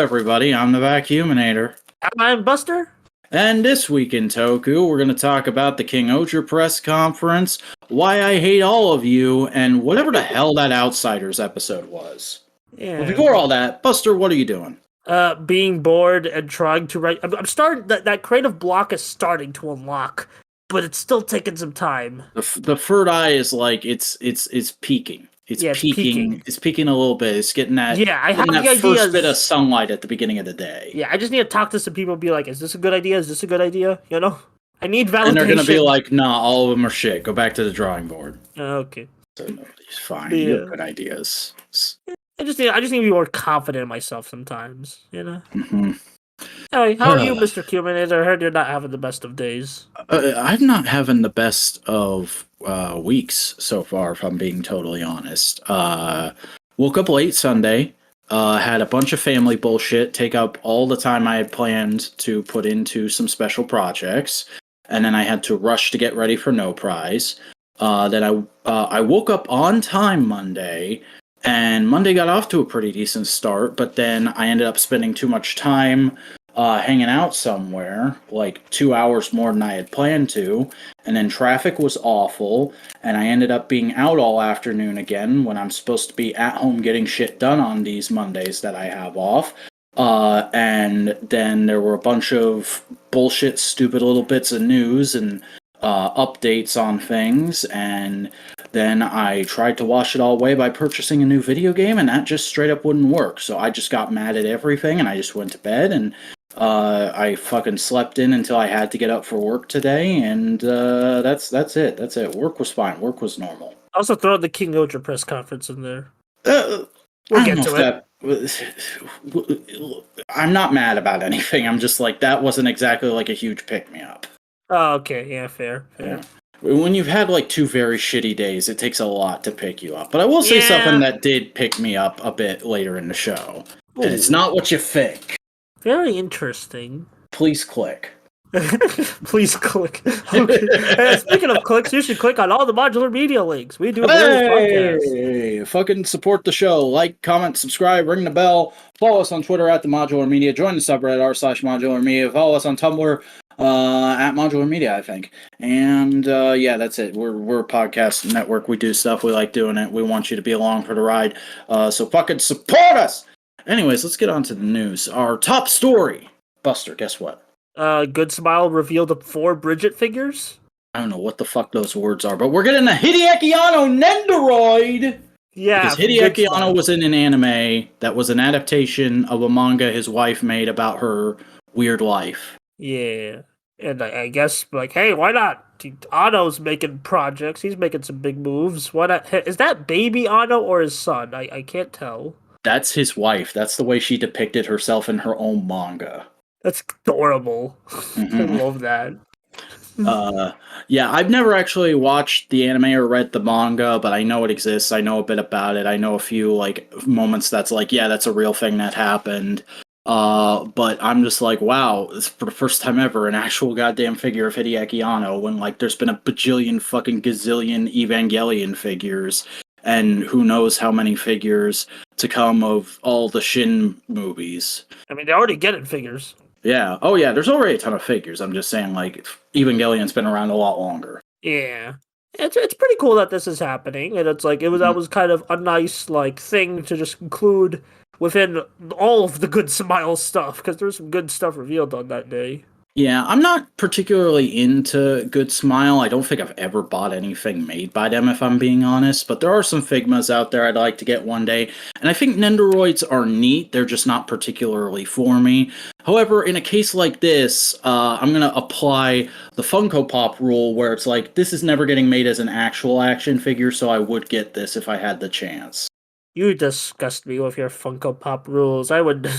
everybody. I'm the Vacuuminator. I'm Buster. And this week in Toku, we're going to talk about the King-Ohger press conference, why I hate all of you, and whatever the hell that Outsiders episode was. Yeah. But before all that, Buster, what are you doing? Being bored and trying to write. I'm starting. That creative block is starting to unlock, but it's still taking some time. The third eye is like it's peaking. It's peaking. It's peaking a little bit. It's getting that. Yeah, I have that the first ideas. bit of sunlight at the beginning of the day. Yeah, I just need to talk to some people and be like, "Is this a good idea? Is this a good idea?" You know, I need validation. And they're gonna be like, "Nah, all of them are shit. Go back to the drawing board." Okay. So nobody's fine. Yeah. You have good ideas. I just need to be more confident in myself sometimes. You know. Mm-hmm. Anyway, how are you, Mr. Cuminator? I heard you're not having the best of days. I'm not having the best of weeks so far, if I'm being totally honest. Woke up late Sunday, had a bunch of family bullshit take up all the time I had planned to put into some special projects, and then I had to rush to get ready for No Prize. Then I woke up on time Monday, and Monday got off to a pretty decent start, but then I ended up spending too much time hanging out somewhere, like 2 hours more than I had planned to, and then traffic was awful, and I ended up being out all afternoon again when I'm supposed to be at home getting shit done on these Mondays that I have off. And then there were a bunch of bullshit, stupid little bits of news and updates on things, and then I tried to wash it all away by purchasing a new video game, and that just straight up wouldn't work. So I just got mad at everything, and I just went to bed, and I fucking slept in until I had to get up for work today, and that's it. That's it. Work was fine. Work was normal. Also, throw the King-Ohger press conference in there. We'll get to it. I'm not mad about anything. I'm just like, that wasn't exactly like a huge pick-me-up. Oh, okay. Yeah, fair. Yeah. When you've had like 2 very shitty days, it takes a lot to pick you up. But I will say something that did pick me up a bit later in the show. Ooh. And it's not what you think. Very interesting. Please click. Please click. Okay. Speaking of clicks, you should click on all the modular media links. We do various podcasts. Fucking support the show. Like, comment, subscribe, ring the bell. Follow us on Twitter at the Modular Media. Join the subreddit r/Modular Media. Follow us on Tumblr at Modular Media, I think. And that's it. We're a podcast network. We do stuff. We like doing it. We want you to be along for the ride. So fucking support us. Anyways, let's get on to the news. Our top story. Buster, guess what? Good Smile revealed 4 Bridget figures. I don't know what the fuck those words are, but we're getting a Hideaki Anno Nendoroid! Yeah. Because Hideaki Anno was in an anime that was an adaptation of a manga his wife made about her weird life. Yeah. And I guess, like, hey, why not? Anno's making projects. He's making some big moves. Why not? Is that baby Anno or his son? I can't tell. That's his wife. That's the way she depicted herself in her own manga. That's adorable. Mm-hmm. I love that. I've never actually watched the anime or read the manga, but I know it exists. I know a bit about it. I know a few like moments that's like, yeah, that's a real thing that happened. But I'm just like, wow, it's for the first time ever an actual goddamn figure of Hideaki Anno when like there's been a bajillion fucking gazillion Evangelion figures and who knows how many figures to come of all the Shin movies. I mean, they're already getting figures. Yeah. Oh, yeah. There's already a ton of figures. I'm just saying, like, Evangelion's been around a lot longer. Yeah. It's pretty cool that this is happening, and it's like that was kind of a nice like thing to just include within all of the Good Smile stuff, because there's some good stuff revealed on that day. Yeah, I'm not particularly into Good Smile. I don't think I've ever bought anything made by them, if I'm being honest. But there are some Figmas out there I'd like to get one day. And I think Nendoroids are neat. They're just not particularly for me. However, in a case like this, I'm going to apply the Funko Pop rule where it's like, this is never getting made as an actual action figure, so I would get this if I had the chance. You disgust me with your Funko Pop rules. I would...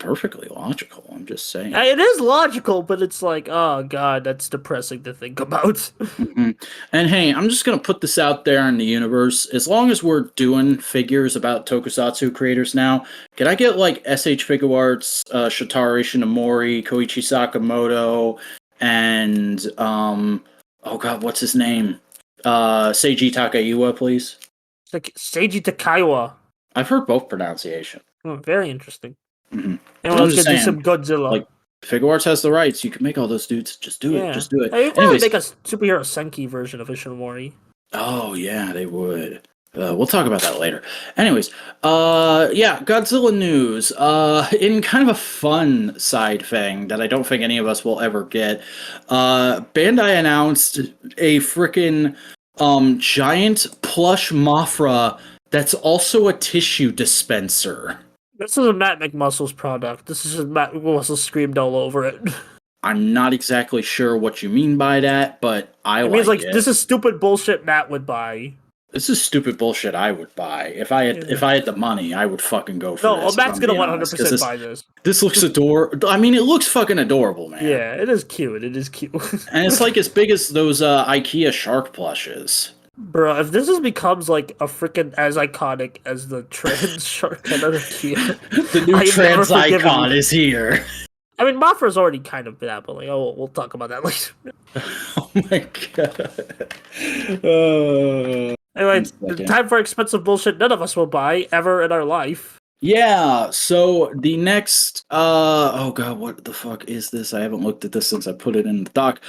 Perfectly logical, I'm just saying. It is logical, but it's like, oh god, that's depressing to think about. Mm-hmm. And hey, I'm just going to put this out there in the universe. As long as we're doing figures about Tokusatsu creators now, can I get like SH Figuarts, Shotari Shinomori, Koichi Sakamoto, and oh god, what's his name? Seiji Takaiwa, please? It's like Seiji Takaiwa. I've heard both pronunciations. Very interesting. Mm-hmm. And let's get to some Godzilla. Like, Figure Arts has the rights. You can make all those dudes. Just do it. Just do it. Hey, you probably make a superhero Senki version of Ishinomori. Oh, yeah, they would. We'll talk about that later. Anyways, Godzilla news. In kind of a fun side thing that I don't think any of us will ever get, Bandai announced a freaking giant plush Mothra that's also a tissue dispenser. This is a Matt McMuscle's product. This is Matt McMuscle screamed all over it. I'm not exactly sure what you mean by that, but it means like this is stupid bullshit Matt would buy. This is stupid bullshit I would buy. If I had the money, I would fucking go for this. No, Matt's gonna 100% buy this. This looks adorable. I mean, it looks fucking adorable, man. Yeah, it is cute. It is cute. And it's like as big as those IKEA shark plushes. Bro, if this becomes like a freaking as iconic as the trans shark at IKEA, the new trans icon is here. I mean, Mothra's already kind of that, but like, we'll talk about that later. Oh my god. Anyway, time for expensive bullshit none of us will buy ever in our life. Yeah, so the next oh god, what the fuck is this? I haven't looked at this since I put it in the doc.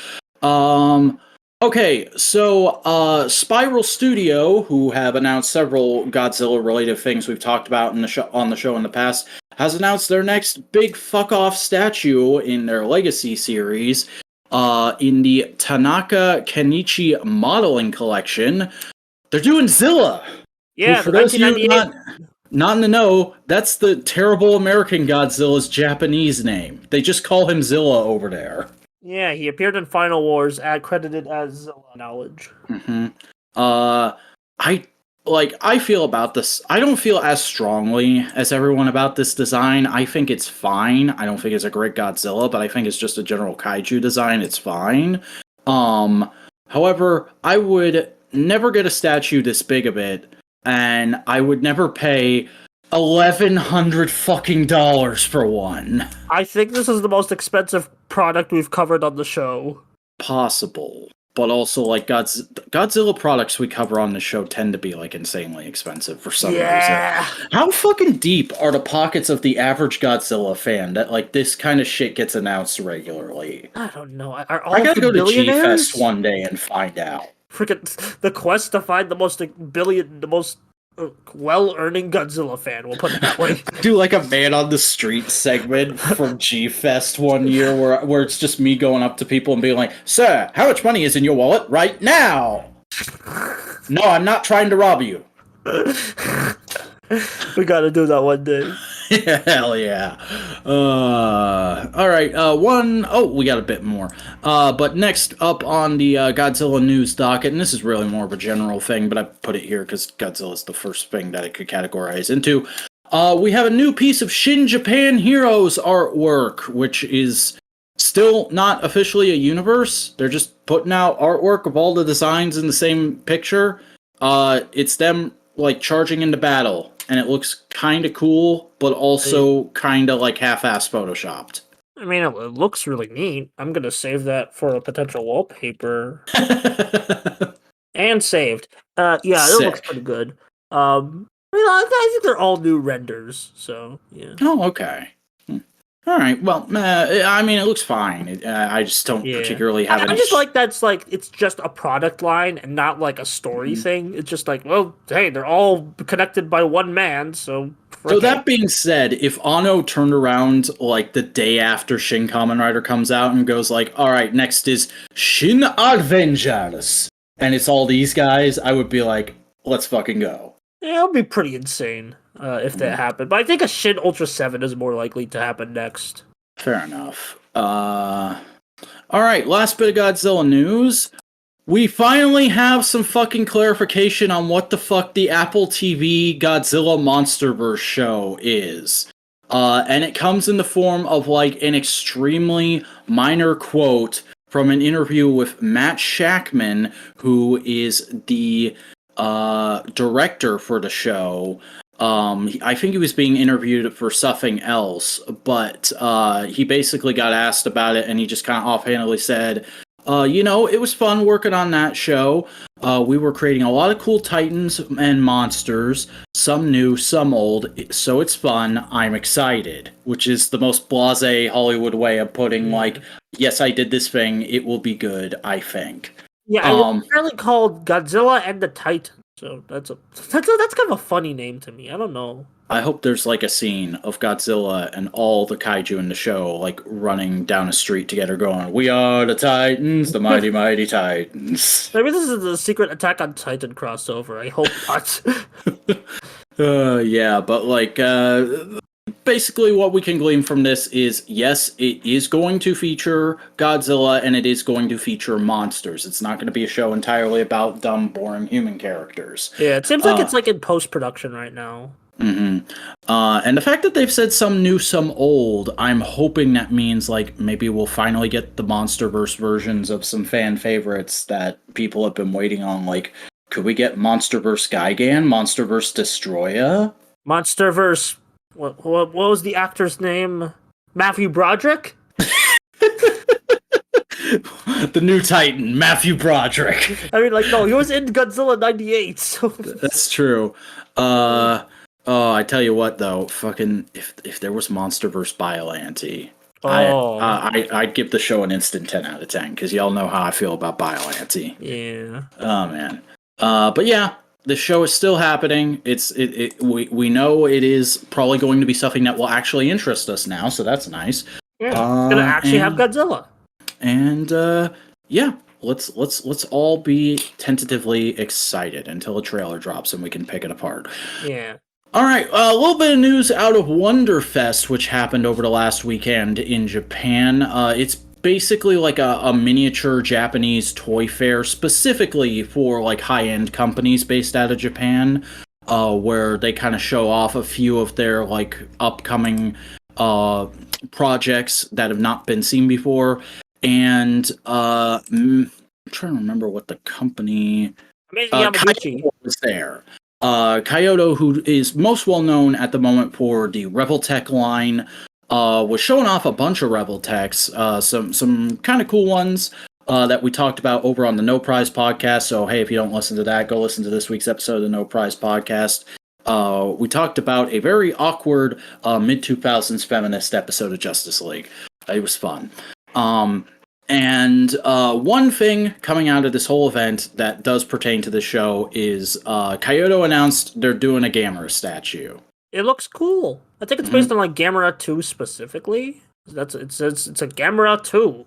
Okay, so Spiral Studio, who have announced several Godzilla related things we've talked about on the show in the past, has announced their next big fuck off statue in their Legacy series in the Tanaka Kenichi modeling collection. They're doing Zilla. Yeah, for those of you not in the know, that's the terrible American Godzilla's Japanese name. They just call him Zilla over there. Yeah, he appeared in Final Wars, credited as Zilla Knowledge. Mm-hmm. I feel about this. I don't feel as strongly as everyone about this design. I think it's fine. I don't think it's a great Godzilla, but I think it's just a general kaiju design. It's fine. However, I would never get a statue this big of it, and I would never pay $1,100 fucking dollars for one. I think this is the most expensive product we've covered on the show. Possible. But also, like, Godzilla products we cover on the show tend to be, like, insanely expensive for some reason. How fucking deep are the pockets of the average Godzilla fan that, like, this kind of shit gets announced regularly? I don't know. I gotta go to G-Fest one day and find out. Freaking the quest to find the most well-earning Godzilla fan, we'll put it that way. Do like a man on the street segment from G-Fest one year where it's just me going up to people and being like, "Sir, how much money is in your wallet right now?" "No, I'm not trying to rob you." We gotta do that one day. Hell yeah. Alright, we got a bit more. But next up on the Godzilla news docket, and this is really more of a general thing, but I put it here because Godzilla is the first thing that it could categorize into. We have a new piece of Shin Japan Heroes artwork, which is still not officially a universe. They're just putting out artwork of all the designs in the same picture. It's them, like, charging into battle. And it looks kind of cool, but also kind of like half-ass photoshopped. I mean, it looks really neat. I'm going to save that for a potential wallpaper. And saved. It looks pretty good. I think they're all new renders, so, yeah. Oh, okay. All right, well, I mean, it looks fine. I just don't particularly have any... I just like that's like, it's just a product line and not like a story thing. It's just like, well, hey, they're all connected by one man, so... So that being said, if Anno turned around like the day after Shin Kamen Rider comes out and goes like, all right, next is Shin Avengers, and it's all these guys, I would be like, let's fucking go. Yeah, it would be pretty insane if that happened. But I think a Shin Ultra 7 is more likely to happen next. Fair enough. Alright, last bit of Godzilla news. We finally have some fucking clarification on what the fuck the Apple TV Godzilla Monsterverse show is. And it comes in the form of like an extremely minor quote from an interview with Matt Shackman, who is the director for the show. I think he was being interviewed for something else, but he basically got asked about it and he just kind of offhandedly said, it was fun working on that show. We were creating a lot of cool titans and monsters. some new, some old, so it's fun. I'm excited, which is the most blasé Hollywood way of putting, like, yes, I did this thing. It will be good, I think. Yeah, and it's apparently called Godzilla and the Titan. So that's kind of a funny name to me. I don't know. I hope there's like a scene of Godzilla and all the kaiju in the show like running down a street together going, "We are the Titans, the mighty, mighty Titans." Maybe this is the secret Attack on Titan crossover. I hope not. Yeah, but like, basically what we can glean from this is, yes, it is going to feature Godzilla and it is going to feature monsters. It's not going to be a show entirely about dumb, boring human characters. Yeah, it seems like it's like in post-production right now. Mm-hmm. And the fact that they've said some new, some old, I'm hoping that means like maybe we'll finally get the Monsterverse versions of some fan favorites that people have been waiting on. Like, could we get Monsterverse Gigan, Monsterverse Destroya? Monsterverse. What was the actor's name? Matthew Broderick? The new Titan, Matthew Broderick. I mean, like, no, he was in Godzilla 98. So. That's true. Oh, I tell you what, though, fucking if there was Monsterverse Biollante, I'd give the show an instant 10 out of 10 because y'all know how I feel about Biollante. Yeah. Oh man. But yeah, the show is still happening. We know it is probably going to be something that will actually interest us now, so that's nice. Yeah, it's gonna actually have Godzilla. And yeah. Let's all be tentatively excited until a trailer drops and we can pick it apart. Yeah. All right, a little bit of news out of Wonderfest, which happened over the last weekend in Japan. It's basically like a miniature Japanese toy fair, specifically for like high-end companies based out of Japan, where they kind of show off a few of their like upcoming projects that have not been seen before. And I'm trying to remember what the company Kyoto was there. Kyoto, who is most well known at the moment for the Rebel Tech line, was showing off a bunch of Rebel Techs, some kind of cool ones that we talked about over on the No Prize podcast. So hey, if you don't listen to that, go listen to this week's episode of the No Prize podcast. We talked about a very awkward mid-2000s feminist episode of Justice League. It was fun. And one thing coming out of this whole event that does pertain to the show is Kyoto announced they're doing a Gamera statue. It looks cool. I think it's based on like Gamera 2 specifically. It's a Gamera 2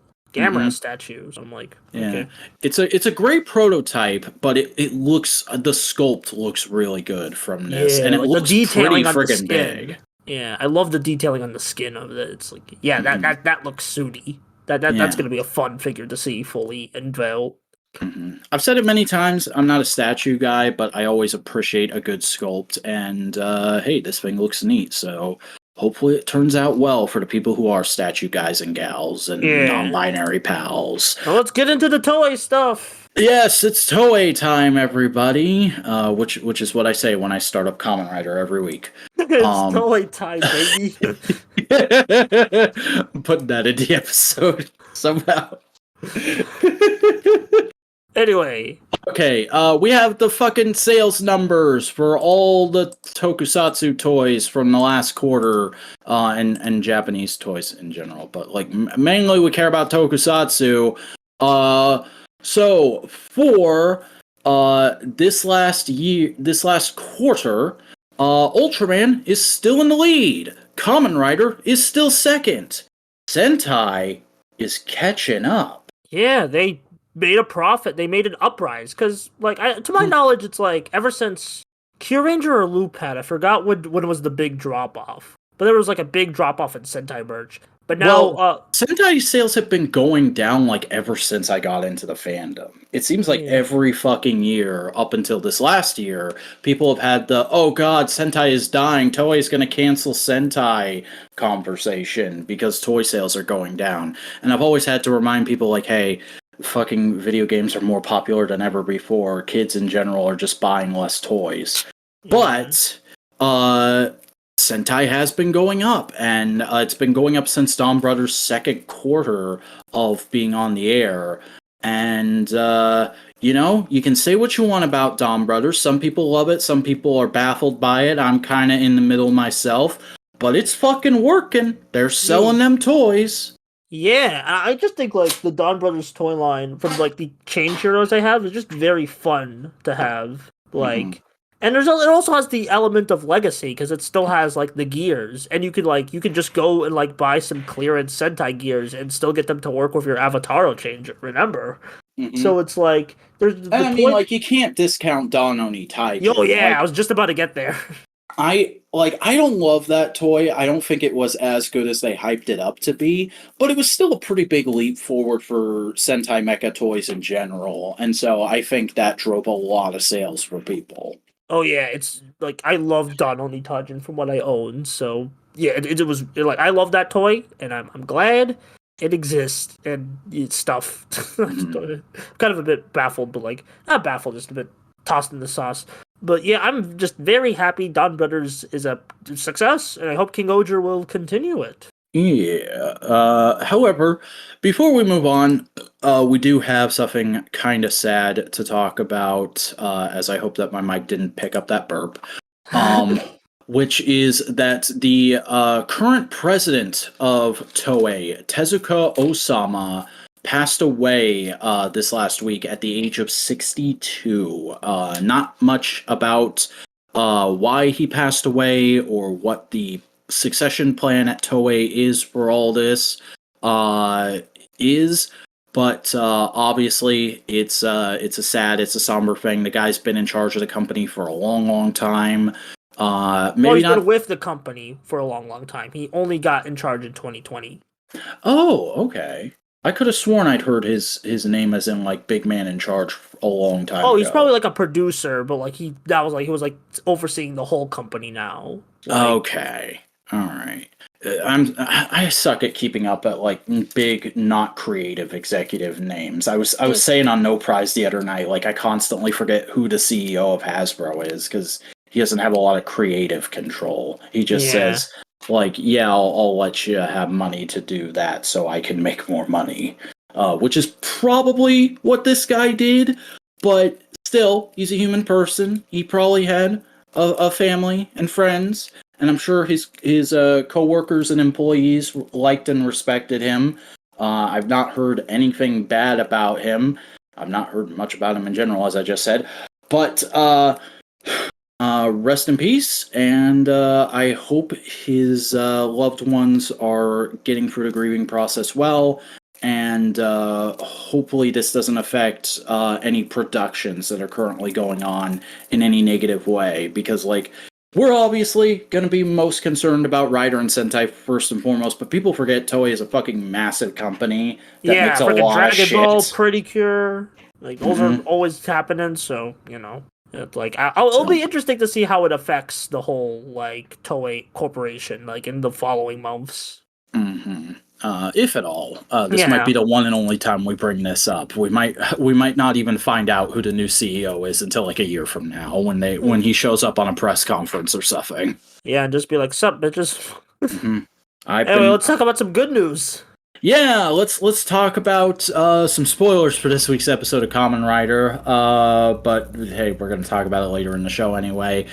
statue. So I'm like, okay. It's a great prototype, but it looks, the sculpt looks really good from this, and it like looks pretty friggin' big. Yeah, I love the detailing on the skin of it. It's like, that looks suity. That's going to be a fun figure to see fully unveiled. Mm-hmm. I've said it many times, I'm not a statue guy, but I always appreciate a good sculpt, and hey, this thing looks neat, so hopefully it turns out well for the people who are statue guys and gals and non-binary pals. Well, let's get into the Toei stuff. Yes, it's Toei time, everybody, which is what I say when I start up Kamen Rider every week. It's Toei time, baby. I'm putting that in the episode somehow. Anyway. Okay, we have the fucking sales numbers for all the Tokusatsu toys from the last quarter, and Japanese toys in general. But like mainly we care about Tokusatsu. So for this last quarter, Ultraman is still in the lead. Kamen Rider is still second. Sentai is catching up. Yeah, they made a profit. They made an uprise because, like, to my knowledge, it's like ever since Kyuranger or Loop had, I forgot when was the big drop off, but there was like a big drop off in Sentai merch. But now, Sentai sales have been going down like ever since I got into the fandom. It seems like every fucking year up until this last year, people have had the, oh god, Sentai is dying, Toei is going to cancel Sentai conversation because toy sales are going down. And I've always had to remind people like, hey, fucking video games are more popular than ever before. Kids in general are just buying less toys. But, Sentai has been going up, and it's been going up since Dawn Brothers' second quarter of being on the air. And you know, you can say what you want about Dom Brothers. Some people love it. Some people are baffled by it. I'm kind of in the middle myself. But it's fucking working. They're selling them toys. Yeah, I just think like the Don Brothers toy line from like the chain heroes they have is just very fun to have. Like, and it also has the element of legacy because it still has like the gears, and you could just go and like buy some clearance Sentai gears and still get them to work with your Avataro changer. Remember? So it's like there's. I mean, like you can't discount Don Oni Taijin. Oh yeah, like, I was just about to get there. I don't love that toy. I don't think it was as good as they hyped it up to be, but it was still a pretty big leap forward for Sentai Mecha toys in general, and so I think that drove a lot of sales for people. Oh yeah, it's like I love Don Oni Tajin from what I own, so yeah, it was like I love that toy, and I'm glad it exists and it's stuff. Kind of a bit baffled, but like not baffled, just a bit tossed in the sauce. But yeah, I'm just very happy Don Brothers is a success, and I hope King-Ohger will continue it. Yeah. However, before we move on, we do have something kind of sad to talk about, as I hope that my mic didn't pick up that burp. Which is that the current president of Toei, Tezuka Osamu, passed away this last week at the age of 62. Not much about why he passed away or what the succession plan at Toei is for all this but obviously it's a somber thing. The guy's been in charge of the company for a long time. He's been with the company for a long time. He only got in charge in 2020. Oh, okay. I could have sworn I'd heard his name as in like big man in charge a long time ago. He's probably like a producer, but like he was like overseeing the whole company now. Like, okay. All right. I suck at keeping up at like big, not creative executive names. I was saying on No Prize the other night, like I constantly forget who the CEO of Hasbro is because he doesn't have a lot of creative control. He just says, like, yeah, I'll let you have money to do that so I can make more money. Which is probably what this guy did, but still, he's a human person. He probably had a family and friends, and I'm sure his co-workers and employees liked and respected him. I've not heard anything bad about him. I've not heard much about him in general, as I just said. But rest in peace, and I hope his loved ones are getting through the grieving process well, and hopefully this doesn't affect any productions that are currently going on in any negative way, because like we're obviously going to be most concerned about Rider and Sentai first and foremost, but people forget Toei is a fucking massive company that makes a lot Dragon of shit. Ball, Pretty Cure, like those are always happening, so you know. It's like it'll be interesting to see how it affects the whole like Toei corporation, like in the following months. If at all, this might be the one and only time we bring this up. We might not even find out who the new CEO is until like a year from now when he shows up on a press conference or something. Yeah, and just be like, "Sup, bitches." Anyway, let's talk about some good news. Yeah, let's talk about some spoilers for this week's episode of Kamen Rider. But hey, we're going to talk about it later in the show anyway.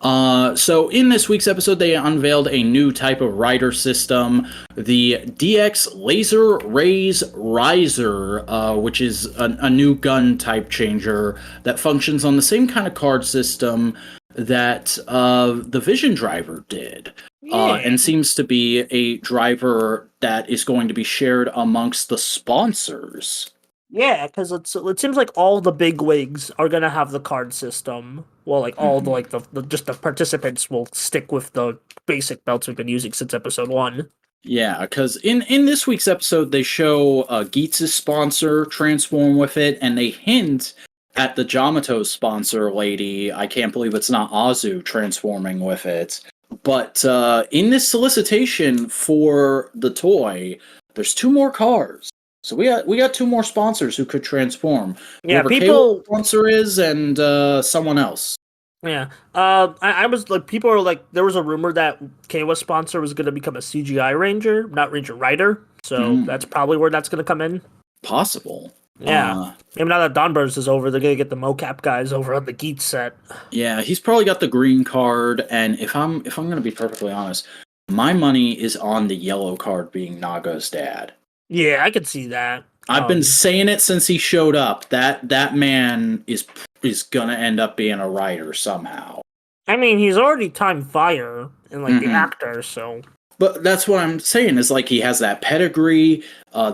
So in this week's episode, they unveiled a new type of rider system, the DX Laser Rays Riser, which is a new gun type changer that functions on the same kind of card system that the Vision Driver did. And seems to be a driver that is going to be shared amongst the sponsors. Yeah, because it seems like all the big wigs are gonna have the card system. Well, like all the participants will stick with the basic belts we've been using since episode 1. Yeah, because in this week's episode they show Geats' sponsor transform with it, and they hint at the Yamato's sponsor lady. I can't believe it's not Azu transforming with it. But in this solicitation for the toy, there's 2 more cars. So we got 2 more sponsors who could transform. Yeah, people sponsor is and someone else. Yeah. I was like, people are like, there was a rumor that Keiwa's sponsor was going to become a CGI Ranger, not Ranger Rider. So that's probably where that's going to come in. Possible. Yeah. Maybe now that Donburs is over, they're gonna get the mocap guys over on the Geats set. Yeah, he's probably got the green card, and if I'm gonna be perfectly honest, my money is on the yellow card being Naga's dad. Yeah, I could see that. I've been saying it since he showed up. That man is gonna end up being a writer somehow. I mean, he's already Time Fire and like the actor, so. But that's what I'm saying is like he has that pedigree.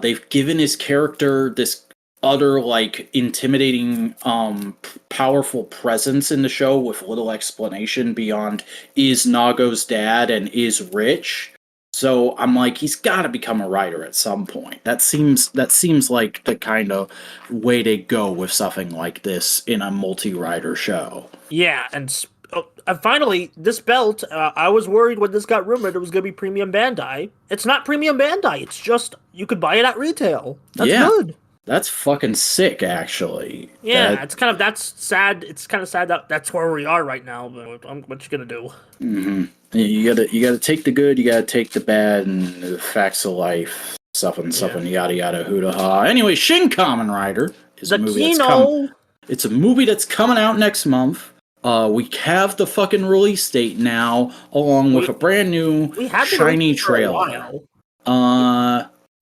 They've given his character this utter like intimidating, powerful presence in the show with little explanation beyond is Nago's dad and is rich. So I'm like, he's got to become a writer at some point. That seems like the kind of way to go with something like this in a multi-writer show. Yeah, and finally, this belt, I was worried when this got rumored it was going to be Premium Bandai. It's not Premium Bandai. It's just, you could buy it at retail. That's good. That's fucking sick, actually. Yeah, that's sad. It's kind of sad that that's where we are right now, but what you going to do? Mm-hmm. You gotta take the good, you gotta take the bad, and the facts of life, stuff and yada yada hooda ha. Anyway, Shin Kamen Rider is a movie that's coming. It's a movie that's coming out next month. We have the fucking release date now, along with a brand new shiny trailer.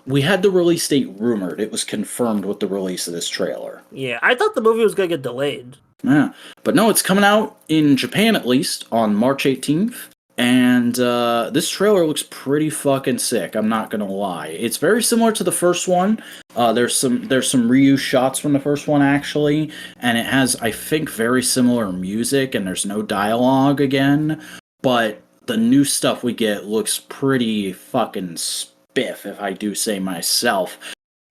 We had the release date rumored. It was confirmed with the release of this trailer. Yeah, I thought the movie was gonna get delayed. Yeah, but no, it's coming out in Japan at least on March 18th. And this trailer looks pretty fucking sick, I'm not gonna lie. It's very similar to the first one. There's some reused shots from the first one, actually. And it has, I think, very similar music, and there's no dialogue again. But the new stuff we get looks pretty fucking spiff, if I do say myself.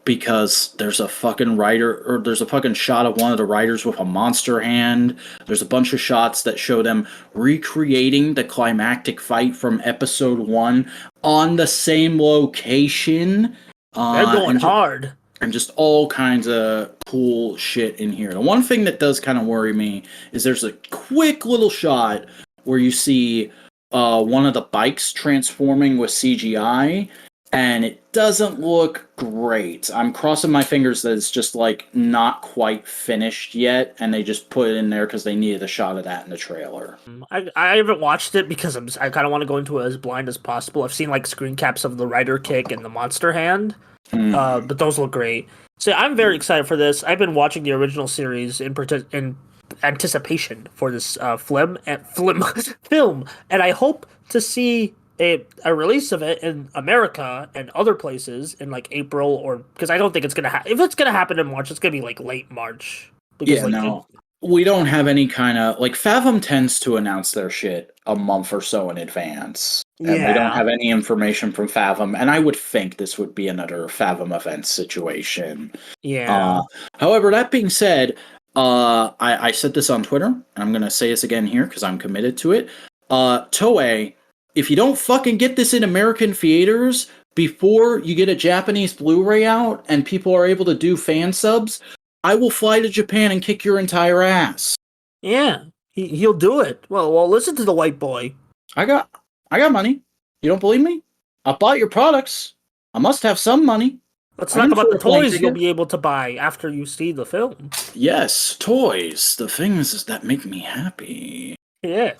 Because there's a fucking there's a fucking shot of one of the riders with a monster hand. There's a bunch of shots that show them recreating the climactic fight from episode 1 on the same location. They're going hard. And just all kinds of cool shit in here. The one thing that does kind of worry me is there's a quick little shot where you see one of the bikes transforming with CGI. And it doesn't look great. I'm crossing my fingers that it's just like not quite finished yet, and they just put it in there because they needed a shot of that in the trailer. I haven't watched it because I kind of want to go into it as blind as possible. I've seen like screen caps of the rider kick and the monster hand, but those look great. So I'm very excited for this. I've been watching the original series in anticipation for this film, and I hope to see a release of it in America and other places in like April, or because I don't think it's gonna happen. If it's gonna happen in March, it's gonna be like late March. Because, we don't have any kind of like Fathom tends to announce their shit a month or so in advance, and we don't have any information from Fathom. And I would think this would be another Fathom event situation. Yeah. However, that being said, I said this on Twitter, and I'm gonna say this again here because I'm committed to it. Toei, if you don't fucking get this in American theaters before you get a Japanese Blu-ray out and people are able to do fan subs, I will fly to Japan and kick your entire ass. Yeah, he'll do it. Well, listen to the white boy. I got money. You don't believe me? I'll buy your products. I must have some money. Let's talk about the toys you'll be able to buy after you see the film. Yes, toys. The things that make me happy. Yeah.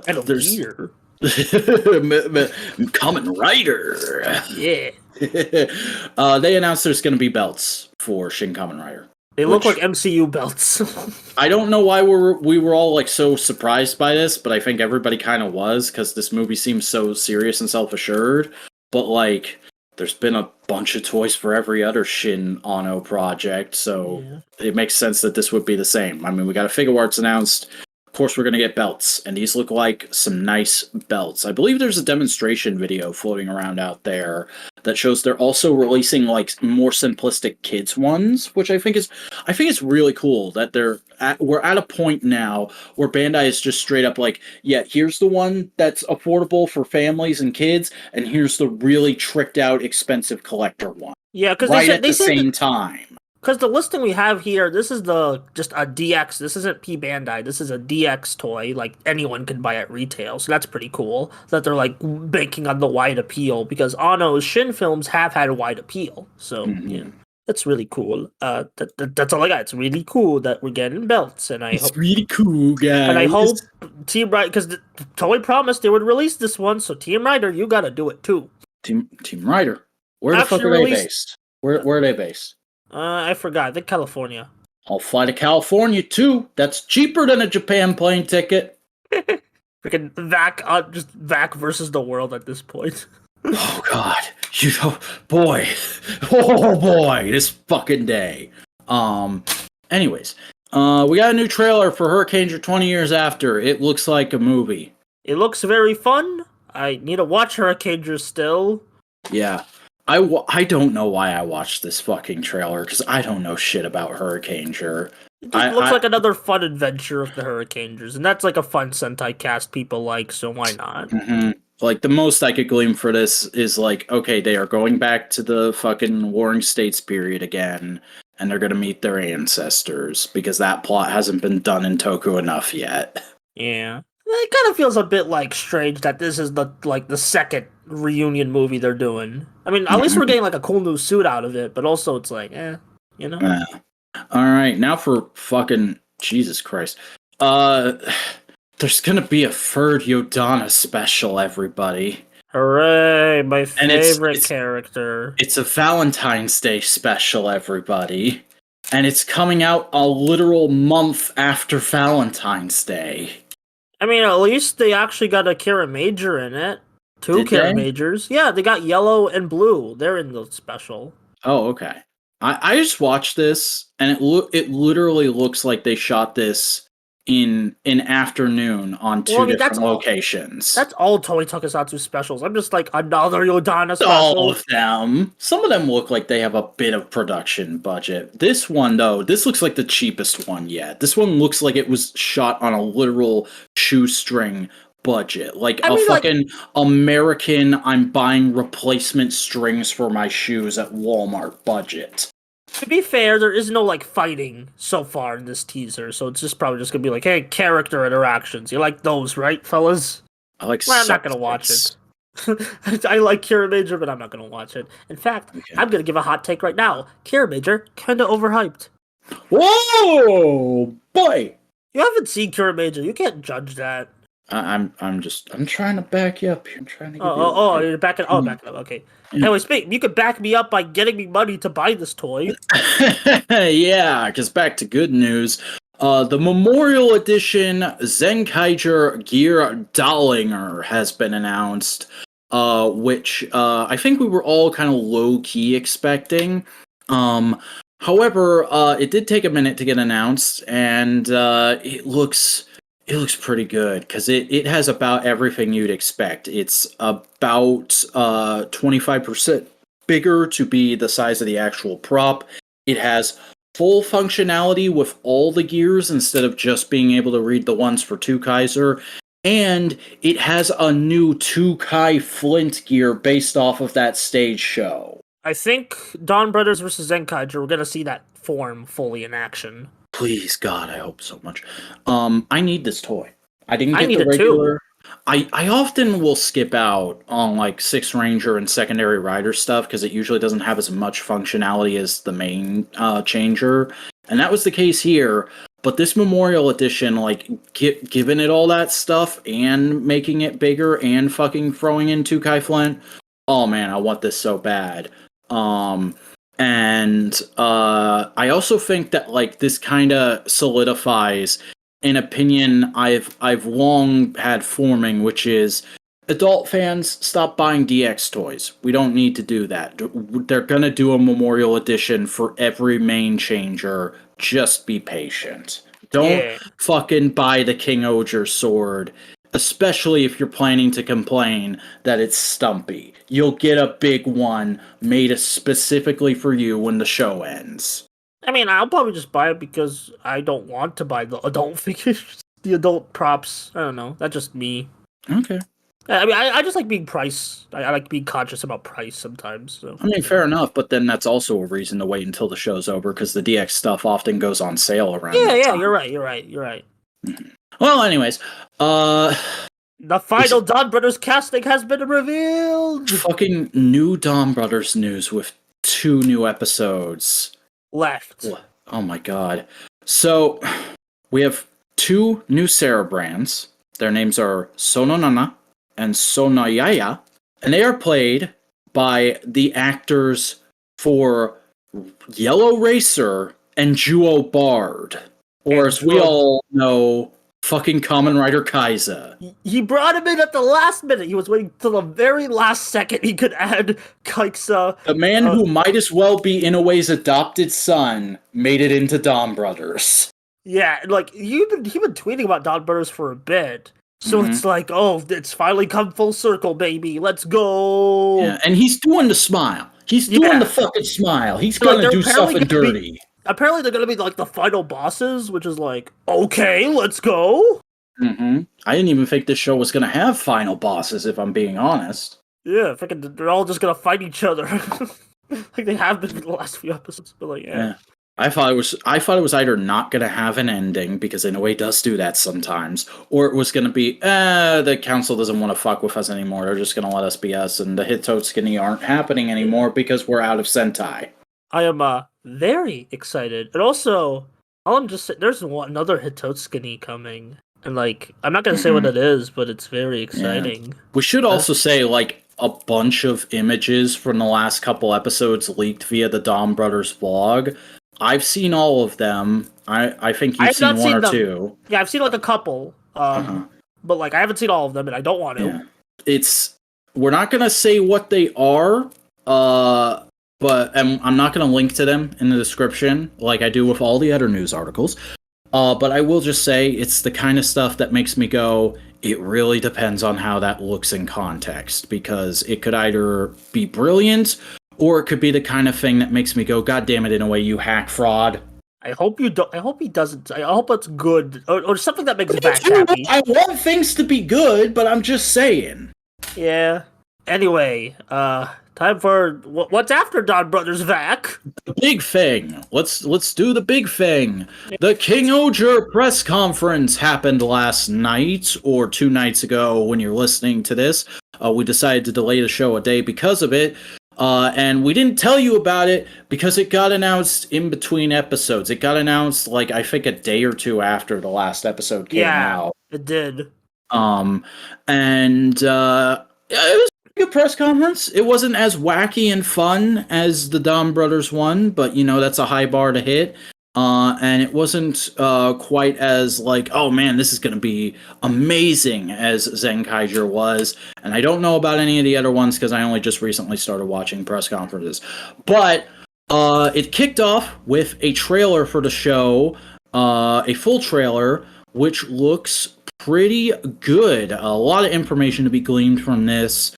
There's gear. Kamen Rider. Yeah. They announced there's going to be belts for Shin Kamen Rider. They look like MCU belts. I don't know why we were all like so surprised by this, but I think everybody kind of was because this movie seems so serious and self-assured. But like, there's been a bunch of toys for every other Shin Anno project, so it makes sense that this would be the same. I mean, we got a figure arts announced. Of course, we're going to get belts, and these look like some nice belts. I believe there's a demonstration video floating around out there that shows they're also releasing like more simplistic kids ones, which I think it's really cool that we're at a point now where Bandai is just straight up like, yeah, here's the one that's affordable for families and kids, and here's the really tricked out expensive collector one. Yeah, because right at the same time. Because the listing we have here, this is just a DX. This isn't P Bandai. This is a DX toy. Like anyone can buy at retail. So that's pretty cool that they're like banking on the wide appeal. Because Anno's Shin films have had a wide appeal. So yeah. That's really cool. That's all I got. It's really cool that we're getting belts, and I hope really cool, guys. and I hope Team Rider, because Toei promised they would release this one, so Team Rider, you gotta do it too. Team Rider. Where the fuck are they based? Where are they based? I forgot. I think California. I'll fly to California too. That's cheaper than a Japan plane ticket. Freaking just Vac versus the world at this point. Oh God, boy, oh boy, this fucking day. Anyways, we got a new trailer for Hurricanger 20 years after. It looks like a movie. It looks very fun. I need to watch Hurricanger still. Yeah. I don't know why I watched this fucking trailer, because I don't know shit about Hurricanger. It just looks like another fun adventure of the Hurricangers, and that's like a fun Sentai cast people like, so why not? Mm-hmm. Like, the most I could glean for this is like, okay, they are going back to the fucking Warring States period again, and they're gonna meet their ancestors, because that plot hasn't been done in Toku enough yet. Yeah. It kind of feels a bit like strange that this is the second reunion movie they're doing. I mean, at least we're getting like a cool new suit out of it, but also it's like, you know. Alright, now for fucking Jesus Christ. There's gonna be a third Yodonna special, everybody. Hooray, my favorite character. It's a Valentine's Day special, everybody. And it's coming out a literal month after Valentine's Day. I mean, at least they actually got a Kira Major in it. Two Kira Majors. Yeah, they got yellow and blue. They're in the special. Oh, okay. I just watched this, and it literally looks like they shot this in an afternoon on two different locations. That's all Toei Tokusatsu specials. I'm just like, another Yodonna special. All of them. Some of them look like they have a bit of production budget. This one, though, this looks like the cheapest one yet. This one looks like it was shot on a literal shoestring budget. Like fucking American, I'm buying replacement strings for my shoes at Walmart budget. To be fair, there is no like fighting so far in this teaser, so it's just probably just gonna be like, hey, character interactions. You like those, right, fellas? I like. Well, I'm not gonna watch it. I like Kira Major, but I'm not gonna watch it. In fact, I'm gonna give a hot take right now. Kira Major, kinda overhyped. Whoa, boy! You haven't seen Kira Major. You can't judge that. I'm trying to back you up here. I'm trying to. You're backing. Oh, backing up. Okay. Anyway, you could back me up by getting me money to buy this toy. Yeah, because back to good news. The Memorial Edition Znekaiger Gear Dalinger has been announced, which I think we were all kind of low-key expecting. However, it did take a minute to get announced, and it looks pretty good, because it has about everything you'd expect. It's about 25% bigger to be the size of the actual prop. It has full functionality with all the gears instead of just being able to read the ones for Kaiser. And it has a new Kai Flint gear based off of that stage show. I think Dawn Brothers vs. Znekaiger, we're going to see that form fully in action. Please, God, I hope so much. I need this toy. I didn't get the regular. I often will skip out on like Sixth Ranger and secondary rider stuff because it usually doesn't have as much functionality as the main changer, and that was the case here. But this Memorial Edition, like, giving it all that stuff and making it bigger and fucking throwing in Kai Flint, oh man, I want this so bad. And I also think that like this kind of solidifies an opinion I've long had forming, which is adult fans, stop buying DX toys. We don't need to do that. They're gonna do a Memorial Edition for every main changer. Just be patient. Don't fucking buy the King-Ohger sword, especially if you're planning to complain that it's stumpy. You'll get a big one made specifically for you when the show ends. I mean, I'll probably just buy it because I don't want to buy the adult figures, the adult props. I don't know. That's just me. Okay. I mean, I just like being I like being conscious about price sometimes. So. I mean, fair enough, but then that's also a reason to wait until the show's over because the DX stuff often goes on sale around. Yeah, you're right. Mm-hmm. Well, anyways, the final Dawn Brothers casting has been revealed. Fucking new Dawn Brothers news with 2 new episodes left. Oh my god. So, we have 2 new Sarah brands. Their names are Sononana and Sonayaya, and they are played by the actors for Yellow Racer and Juo Bard. Or as we all know, fucking Kamen Rider Kaiza. He brought him in at the last minute. He was waiting till the very last second he could add Kaiza. The man who might as well be Inoue's adopted son made it into Dawn Brothers. Yeah, like, you've been tweeting about Dawn Brothers for a bit. So it's like, oh, it's finally come full circle, baby. Let's go. Yeah, and he's doing the smile. He's doing the fucking smile. He's gonna do something dirty. Apparently they're gonna be like the final bosses, which is like, okay, let's go. I didn't even think this show was gonna have final bosses, if I'm being honest. Yeah, they're all just gonna fight each other. Like they have been for the last few episodes. But like, yeah. I thought it was either not gonna have an ending, because Inoue does do that sometimes, or it was gonna be, the council doesn't want to fuck with us anymore. They're just gonna let us be us, and the Hitotsuki aren't happening anymore because we're out of Sentai. I am very excited, and also I'll just say there's another Hitotsuki coming, and like I'm not gonna say what it is, but it's very exciting. Yeah. We should also say like a bunch of images from the last couple episodes leaked via the Dawn Brothers vlog. I've seen all of them. I think you've seen one or two. Yeah, I've seen like a couple. But like I haven't seen all of them, and I don't want to. Yeah. We're not gonna say what they are. But I'm not going to link to them in the description like I do with all the other news articles. But I will just say it's the kind of stuff that makes me go, it really depends on how that looks in context, because it could either be brilliant or it could be the kind of thing that makes me go, God damn it, in a way, you hack fraud. I hope you don't. I hope he doesn't. I hope it's good or something that makes Vac happy. I want things to be good, but I'm just saying. Yeah. Anyway, time for what's after Dawn Brothers, Vac. The big thing. Let's do the big thing. The King-Ohger press conference happened last night, or 2 nights ago when you're listening to this. We decided to delay the show a day because of it. And we didn't tell you about it because it got announced in between episodes. It got announced, like, I think a day or 2 after the last episode came out. Yeah, it did. It was a good press conference. It wasn't as wacky and fun as the Dawn Brothers one, but, you know, that's a high bar to hit. And it wasn't quite as like, oh man, this is going to be amazing as Znekaiger was. And I don't know about any of the other ones because I only just recently started watching press conferences. But it kicked off with a trailer for the show, a full trailer, which looks pretty good. A lot of information to be gleaned from this.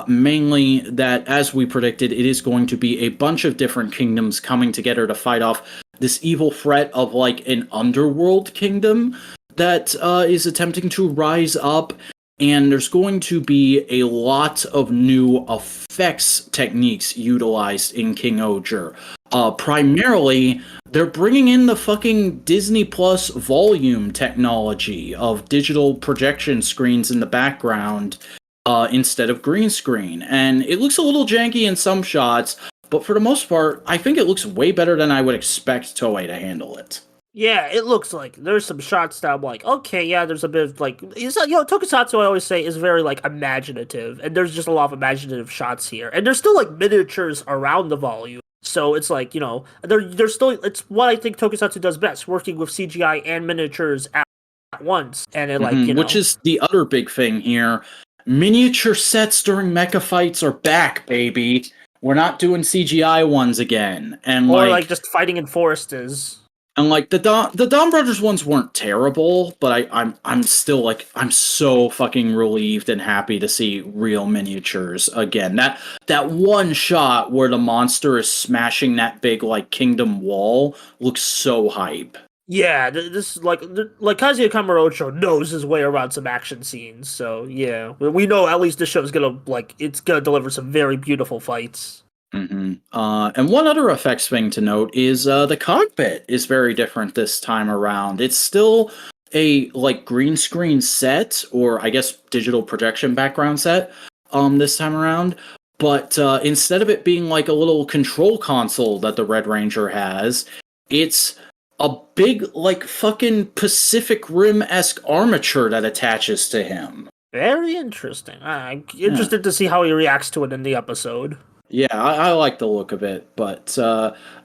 Mainly that, as we predicted, it is going to be a bunch of different kingdoms coming together to fight off this evil threat of like an underworld kingdom that is attempting to rise up, and there's going to be a lot of new effects techniques utilized in King-Ohger. Primarily, they're bringing in the fucking Disney Plus volume technology of digital projection screens in the background instead of green screen, and it looks a little janky in some shots. But for the most part, I think it looks way better than I would expect Toei to handle it. Yeah, it looks like there's some shots that I'm like, okay, yeah, there's a bit of like, Tokusatsu, I always say, is very like imaginative, and there's just a lot of imaginative shots here, and there's still like miniatures around the volume, so it's like, you know, there's still, it's what I think Tokusatsu does best, working with CGI and miniatures at once, and it like, you know, which is the other big thing here. Miniature sets during mecha fights are back, baby. We're not doing CGI ones again, and or like just fighting in forests. And like the Dawn Brothers ones weren't terrible, but I'm still like, I'm so fucking relieved and happy to see real miniatures again. That one shot where the monster is smashing that big like kingdom wall looks so hype. Yeah, this like Kazuya Kamurocho knows his way around some action scenes, so yeah, we know at least this show's gonna deliver some very beautiful fights. And one other effects thing to note is the cockpit is very different this time around. It's still a like green screen set, or I guess digital projection background set this time around, but instead of it being like a little control console that the Red Ranger has, it's a big, like, fucking Pacific Rim-esque armature that attaches to him. Very interesting. I'm interested to see how he reacts to it in the episode. Yeah, I like the look of it, but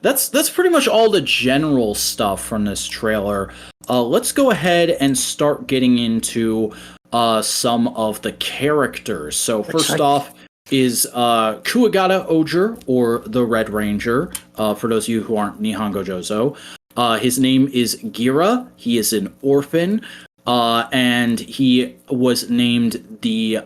that's pretty much all the general stuff from this trailer. Let's go ahead and start getting into some of the characters. So first off is King-Ohger, or the Red Ranger, for those of you who aren't Nihongo Jozo. His name is Gira. He is an orphan, and he was named the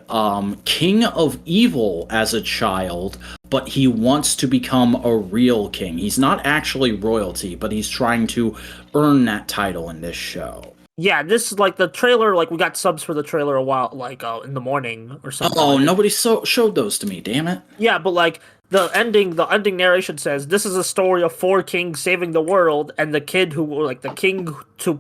King of Evil as a child, but he wants to become a real king. He's not actually royalty, but he's trying to earn that title in this show. Yeah, this is like the trailer, like we got subs for the trailer a while, like in the morning or something. Oh, nobody showed those to me, damn it. Yeah, but like the ending narration says this is a story of 4 kings saving the world and the kid who, like, the king to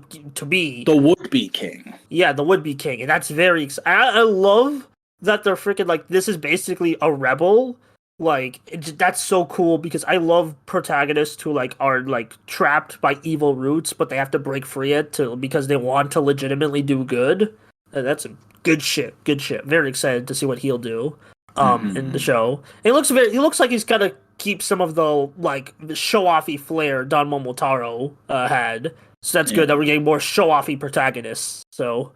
be the would-be king. Yeah, the would-be king, and that's very I love that they're freaking, like, this is basically a rebel. Like, that's so cool, because I love protagonists who, like, are, like, trapped by evil roots, but they have to break free because they want to legitimately do good. And that's good shit. Very excited to see what he'll do in the show. He looks like he's gonna keep some of the, like, the show-offy flair Don Momotaro had. So that's good that we're getting more show-offy protagonists. So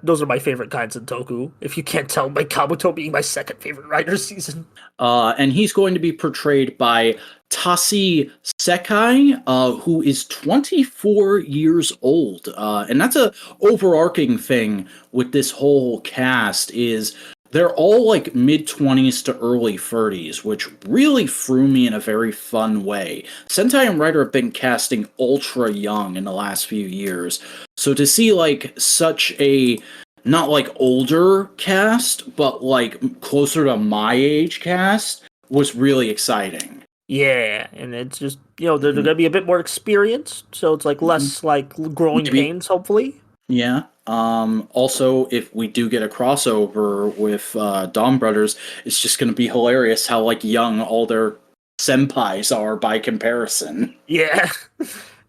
those are my favorite kinds in Toku. If you can't tell, by Kabuto being my second favorite writer season. And he's going to be portrayed by Tasi Sekai, who is 24 years old. And that's a overarching thing with this whole cast is they're all like mid-20s to early 30s, which really threw me in a very fun way. Sentai and Writer have been casting ultra young in the last few years. So to see like such a, not like older cast, but like closer to my age cast was really exciting. Yeah, and it's just, they're going to be a bit more experienced, so it's like less like growing pains, hopefully. Yeah. Also, if we do get a crossover with Dawn Brothers, it's just going to be hilarious how like young all their senpais are by comparison. Yeah,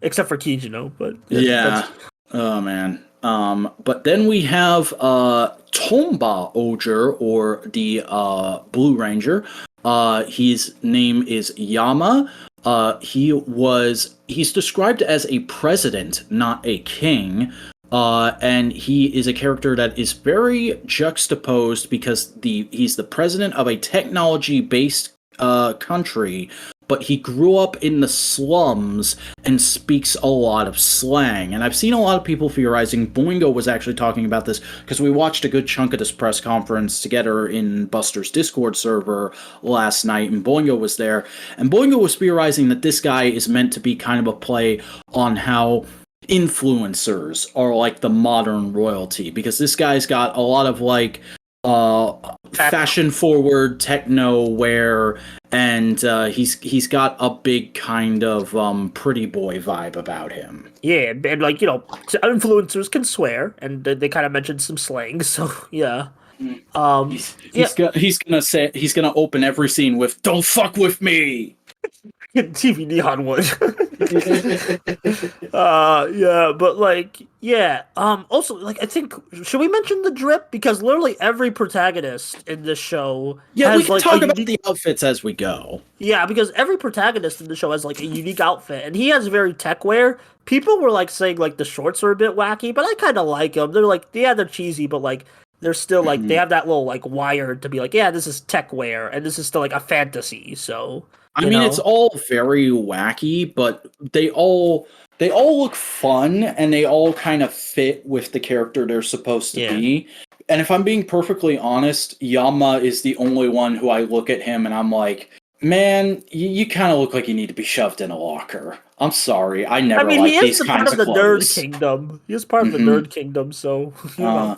except for Kijino, but yeah. Oh man. But then we have King-Ohger, or the Blue Ranger. His name is Yama. He's described as a president, not a king. And he is a character that is very juxtaposed because he's the president of a technology-based country, but he grew up in the slums and speaks a lot of slang. And I've seen a lot of people theorizing, Boingo was actually talking about this, because we watched a good chunk of this press conference together in Buster's Discord server last night, and Boingo was there. And Boingo was theorizing that this guy is meant to be kind of a play on how influencers are like the modern royalty, because this guy's got a lot of like fashion forward techno wear, and he's got a big kind of pretty boy vibe about him. Yeah, and like, influencers can swear, and they kind of mentioned some slang, so yeah. He's gonna open every scene with "Don't fuck with me." TV Neon would. Yeah, but like, yeah. Also, like, I think, should we mention the drip? Because literally every protagonist in this show has, we can like, talk about the outfits as we go. Yeah, because every protagonist in the show has like a unique outfit, and he has very tech wear. People were like saying like the shorts are a bit wacky, but I kind of like them. They're like, yeah, they're cheesy, but like they're still like they have that little like wire to be like, yeah, this is tech wear, and this is still like a fantasy. So. I mean, it's all very wacky, but they all look fun, and they all kind of fit with the character they're supposed to be. And if I'm being perfectly honest, Yama is the only one who I look at him and I'm like, man, you kind of look like you need to be shoved in a locker. I'm sorry, I never liked these kinds of clothes. He is part of the nerd kingdom. He is part of the nerd kingdom, so you know.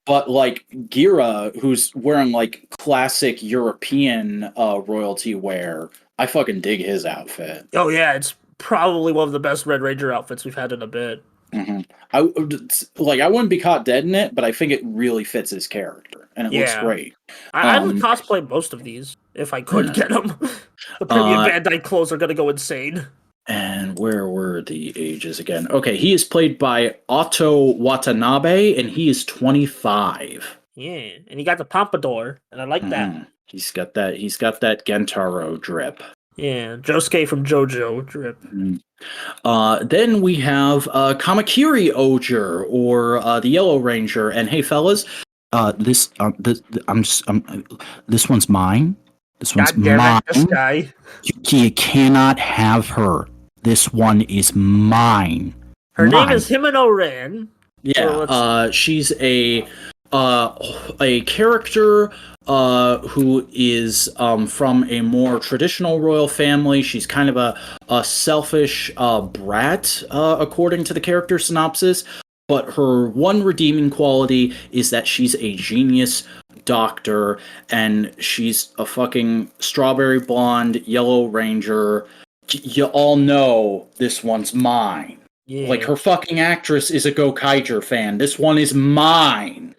But like Gira, who's wearing like classic European royalty wear, I fucking dig his outfit. Oh yeah, it's probably one of the best Red Ranger outfits we've had in a bit. I wouldn't be caught dead in it, but I think it really fits his character. and it looks great. I would cosplay most of these if I could get them. The premium Bandai clothes are gonna go insane. And where were the ages again? Okay, he is played by Otto Watanabe, and he is 25. Yeah, and he got the pompadour, and I like that. He's got that Gentaro drip. Yeah, Josuke from JoJo drip. Then we have Kamakiri Oger, or the Yellow Ranger. And hey, fellas, this one's mine. This one's mine. This guy. You cannot have her. This one is mine. Her name is Himeno Ran. Yeah, she's a character who is from a more traditional royal family. She's kind of a selfish brat, according to the character synopsis. But her one redeeming quality is that she's a genius doctor, and she's a fucking strawberry blonde Yellow Ranger. You all know this one's mine. Yeah. Like, her fucking actress is a Gokaiger fan. This one is mine.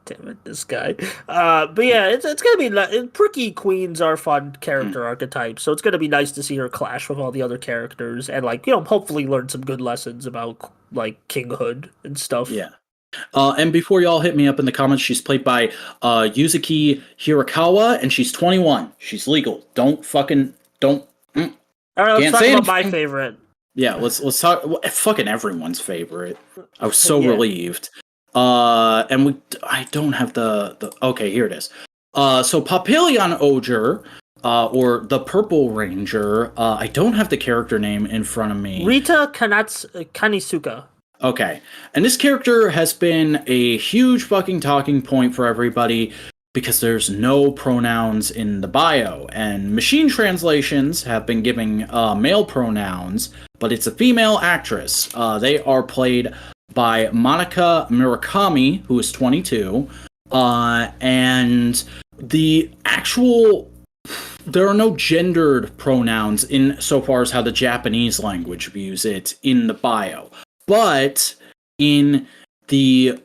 Damn it, this guy. But yeah, it's gonna be Pricky Queens are fun character archetypes, so it's gonna be nice to see her clash with all the other characters and, like, hopefully learn some good lessons about, like, kinghood and stuff. Yeah. And before y'all hit me up in the comments, she's played by Yuzuki Hirakawa, and she's 21. She's legal. Don't. All right, let's talk about my favorite. Yeah, let's talk. Fucking everyone's favorite. I was so relieved. And I don't have the. Okay, here it is. So Papillon Oger, or the Purple Ranger. I don't have the character name in front of me. Rita Kanisuka. Okay, and this character has been a huge fucking talking point for everybody because there's no pronouns in the bio, and machine translations have been giving male pronouns, but it's a female actress. They are played by Monica Murakami, who is 22, and there are no gendered pronouns in so far as how the Japanese language views it in the bio. But in the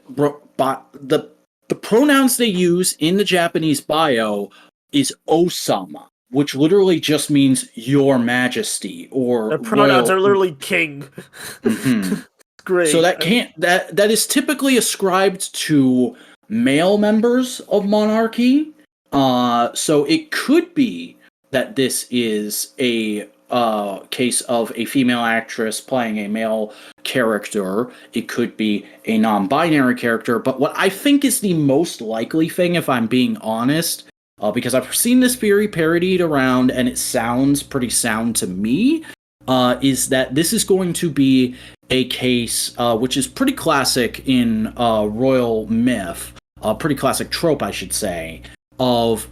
pronouns they use in the Japanese bio is Osama, which literally just means Your Majesty, or the pronouns are literally king. Great. So that is typically ascribed to male members of monarchy. So it could be that this is a case of a female actress playing a male character. It could be a non-binary character, but what I think is the most likely thing, if I'm being honest, because I've seen this theory parodied around and it sounds pretty sound to me, is that this is going to be a case which is pretty classic in royal myth, pretty classic trope, I should say, of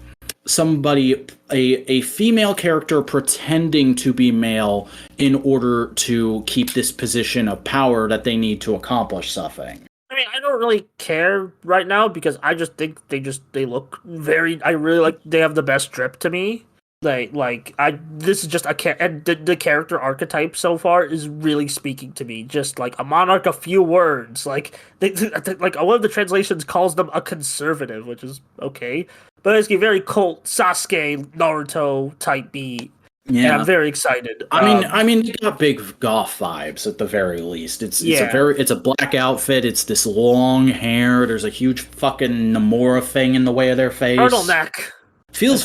somebody, a female character pretending to be male in order to keep this position of power that they need to accomplish something. I mean, I don't really care right now because I just think they look I really like, they have the best drip to me. This is just and the character archetype so far is really speaking to me. Just like a monarch, a few words. Like like one of the translations calls them a conservative, which is okay, but it's a very cult Sasuke Naruto type beat. Yeah, and I'm very excited. I mean, you got big goth vibes at the very least. It's a black outfit. It's this long hair. There's a huge fucking Nomura thing in the way of their face. Turtleneck. Feels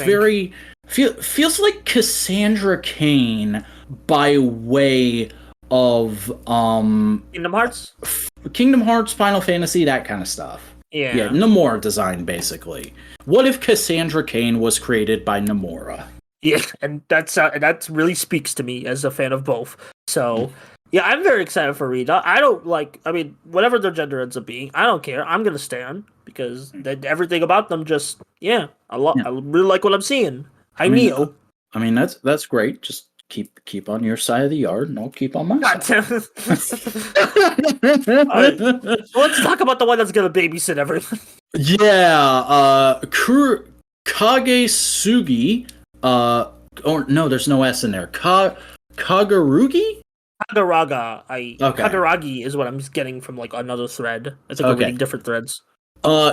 feels like Cassandra Cain by way of Kingdom Hearts, Final Fantasy, that kind of stuff. Yeah, Nomura design basically. What if Cassandra Cain was created by Nomura? Yeah, and that really speaks to me as a fan of both. So yeah, I'm very excited for Rita. Whatever their gender ends up being, I don't care. I'm gonna stand because everything about them just I really like what I'm seeing. Neo. I mean, that's great. Just keep on your side of the yard, and I'll keep on my side. Let's talk about the one that's gonna babysit everything. Yeah, Kagesugi. No, there's no S in there. Kagarugi? Kagaraga. Kagaragi is what I'm getting from like another thread. I think we're reading different threads.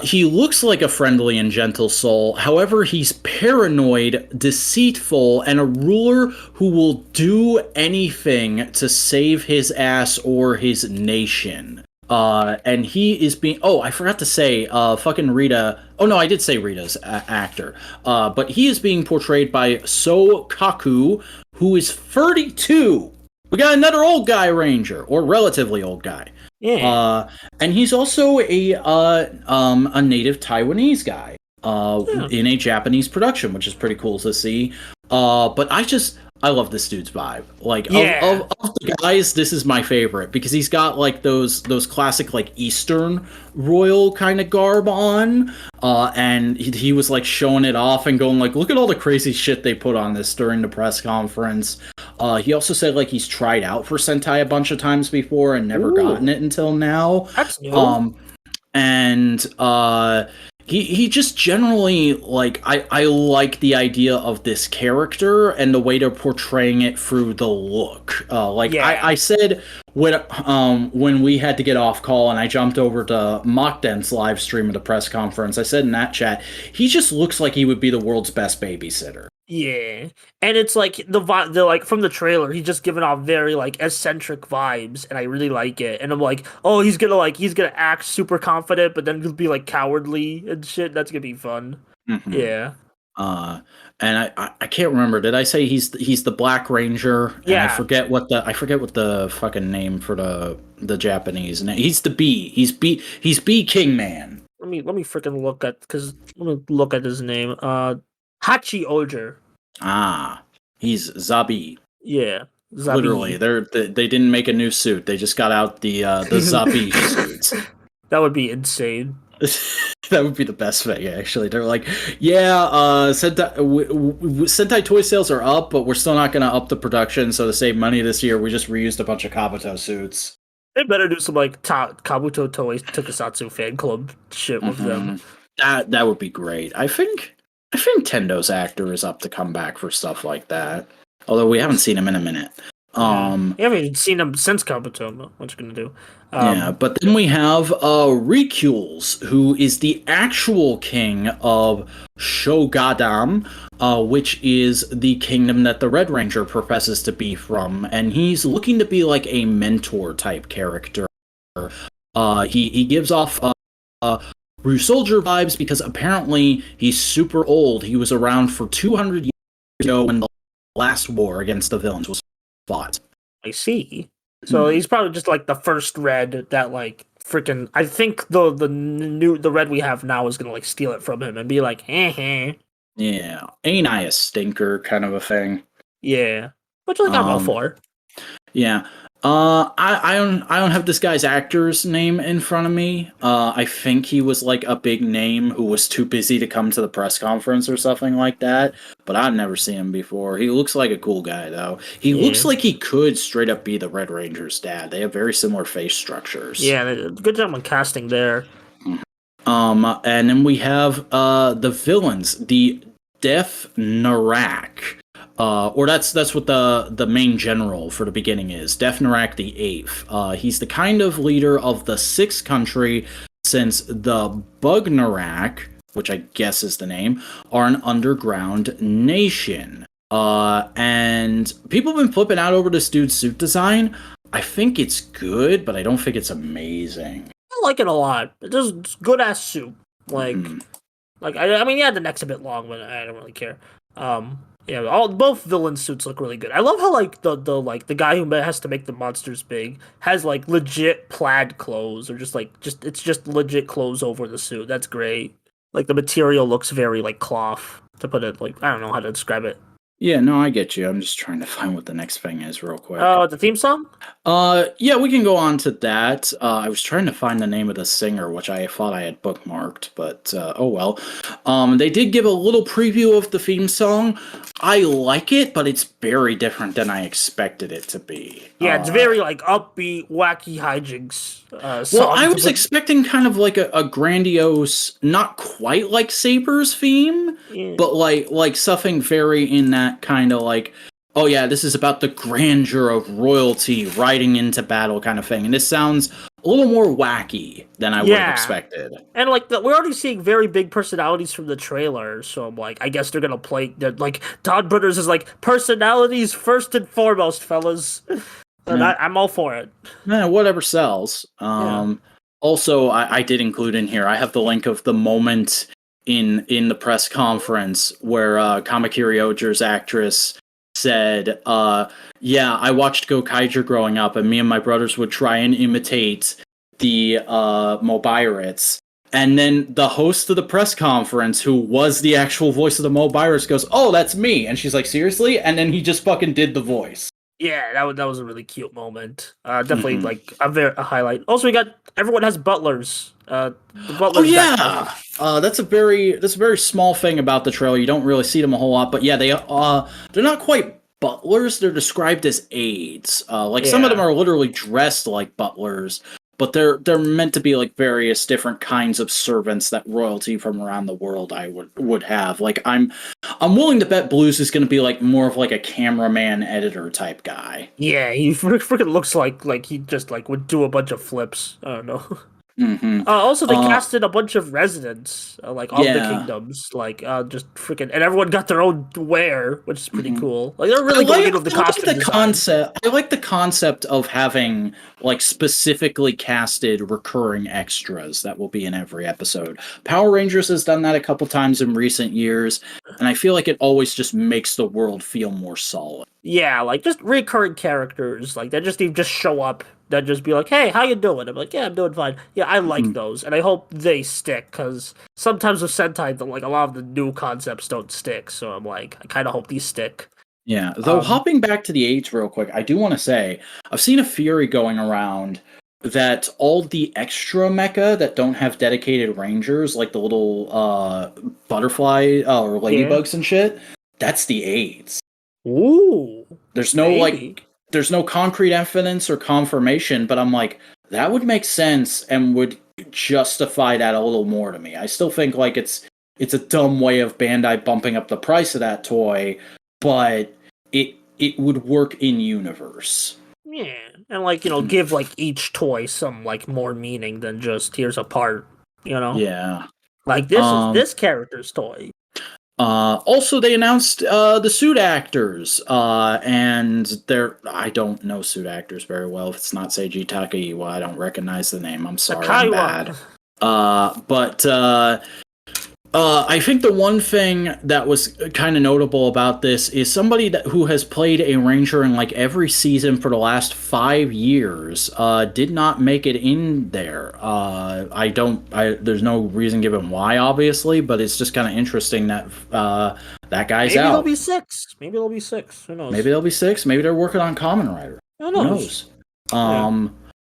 He looks like a friendly and gentle soul. However, he's paranoid, deceitful, and a ruler who will do anything to save his ass or his nation. And he is being... Oh, I forgot to say, fucking Rita... Oh, no, I did say Rita's actor. But he is being portrayed by So Kaku, who is 32. We got another old guy ranger, or relatively old guy. Yeah. And he's also a native Taiwanese guy in a Japanese production, which is pretty cool to see. But I love this dude's vibe. Like of the guys, this is my favorite because he's got like those classic like Eastern royal kind of garb on, and he was like showing it off and going like, look at all the crazy shit they put on this during the press conference. He also said like he's tried out for Sentai a bunch of times before and never gotten it until now. That's new. He just generally, like, I like the idea of this character and the way they're portraying it through the look. I said when we had to get off call and I jumped over to Mockden's live stream of the press conference, I said in that chat, he just looks like he would be the world's best babysitter. Yeah, and it's like the like from the trailer, he's just giving off very like eccentric vibes, and I really like it. And I'm like, oh, he's gonna act super confident, but then he'll be like cowardly and shit. That's gonna be fun. Mm-hmm. Yeah. And I can't remember. Did I say he's the Black Ranger? Yeah. And I forget what the fucking name for the Japanese name. He's the B. He's B King Man. Let me freaking look at his name. Hachi-Ohger. He's Zabi. Yeah, Zabi. Literally, they didn't make a new suit. They just got out the Zabi suits. That would be insane. That would be the best thing, actually. They're like, yeah, Sentai toy sales are up, but we're still not going to up the production. So to save money this year, we just reused a bunch of Kabuto suits. They better do some like Kabuto Toei Tokusatsu fan club shit with them. That would be great. I think Tendo's actor is up to come back for stuff like that. Although we haven't seen him in a minute. We haven't seen him since Kabuto. What you gonna do? But then we have Ricules, who is the actual king of Shogadam, which is the kingdom that the Red Ranger professes to be from, and he's looking to be like a mentor type character. He gives off Rue Soldier vibes because apparently he's super old. He was around for 200 years ago when the last war against the villains was fought. I see. So he's probably just like the first Red that like freaking. I think the Red we have now is gonna like steal it from him and be like, eh. Yeah, ain't I a stinker kind of a thing. Yeah, which like I'm all for. Yeah. I don't have this guy's actor's name in front of me. I think he was like a big name who was too busy to come to the press conference or something like that. But I've never seen him before. He looks like a cool guy though. He looks like he could straight up be the Red Ranger's dad. They have very similar face structures. Yeah, good job on casting there. And then we have the villains, the Def Narak. Or that's what the main general for the beginning is. Def Narak the Eighth. He's the kind of leader of the sixth country, since the Bug Narak, which I guess is the name, are an underground nation. And people have been flipping out over this dude's suit design. I think it's good, but I don't think it's amazing. I like it a lot. It's good ass suit. Like I mean, yeah, the neck's a bit long, but I don't really care. Yeah, both villain suits look really good. I love how like the guy who has to make the monsters big has like legit plaid clothes, or just legit clothes over the suit. That's great. Like the material looks very like cloth, to put it like, I don't know how to describe it. Yeah, no, I get you. I'm just trying to find what the next thing is real quick. The theme song? Yeah, we can go on to that. I was trying to find the name of the singer, which I thought I had bookmarked, but oh well. They did give a little preview of the theme song. I like it, but it's very different than I expected it to be. Yeah, it's very like upbeat, wacky hijinks. Well, I was expecting kind of like a grandiose, not quite like Saber's theme, but like something very in that kind of like, oh yeah, this is about the grandeur of royalty riding into battle kind of thing. And this sounds a little more wacky than I would have expected. And like we're already seeing very big personalities from the trailer, so I'm like, I guess they're gonna play. Like Todd Brothers is like personalities first and foremost, fellas, and I'm all for it. Yeah, whatever sells. Also, I did include in here. I have the link of the moment in the press conference where Kamakiri actress said, yeah, I watched Gokaiger growing up, and me and my brothers would try and imitate the Mobirates. And then the host of the press conference, who was the actual voice of the Mobirates, goes, oh, that's me. And she's like, seriously? And then he just fucking did the voice. Yeah, that was a really cute moment. Definitely like a highlight. Also, we got everyone has butlers. The butlers. Oh yeah, that's a very small thing about the trailer. You don't really see them a whole lot, but yeah, they're not quite butlers. They're described as aides. Some of them are literally dressed like butlers, but they're meant to be like various different kinds of servants that royalty from around the world I would have. Like I'm willing to bet Blues is going to be like more of like a cameraman editor type guy. Yeah, he freaking looks like he just like would do a bunch of flips. I don't know. Mm-hmm. Also, they casted a bunch of residents, like all the kingdoms, like just freaking, and everyone got their own wear, which is pretty cool. Like they're really going into the costume design. I like the concept of having like specifically casted recurring extras that will be in every episode. Power Rangers has done that a couple times in recent years, and I feel like it always just makes the world feel more solid. Yeah, like just recurring characters, like that just show up. That just be like, hey, how you doing? I'm like, yeah, I'm doing fine. Yeah, I like those, and I hope they stick, because sometimes with Sentai, like a lot of the new concepts don't stick. So I'm like, I kind of hope these stick. Yeah, though hopping back to the 8s real quick, I do want to say I've seen a theory going around that all the extra mecha that don't have dedicated rangers, like the little butterfly or ladybugs and shit, that's the 8s. Ooh, there's no concrete evidence or confirmation, but I'm like, that would make sense and would justify that a little more to me. I still think like it's a dumb way of Bandai bumping up the price of that toy, but it would work in universe. Yeah, and like, give like each toy some like more meaning than just here's a part, Yeah. Like this is this character's toy. Also, they announced the suit actors, and I don't know suit actors very well. If it's not Seiji Takaiwa, I don't recognize the name. I'm sorry, I'm bad. But I think the one thing that was kind of notable about this is somebody who has played a ranger in like every season for the last 5 years did not make it in there. There's no reason given why, obviously, but it's just kind of interesting that that guy's out. Maybe there'll be 6. Maybe there'll be 6. Who knows? Maybe there'll be 6. Maybe they're working on Kamen Rider. Who knows?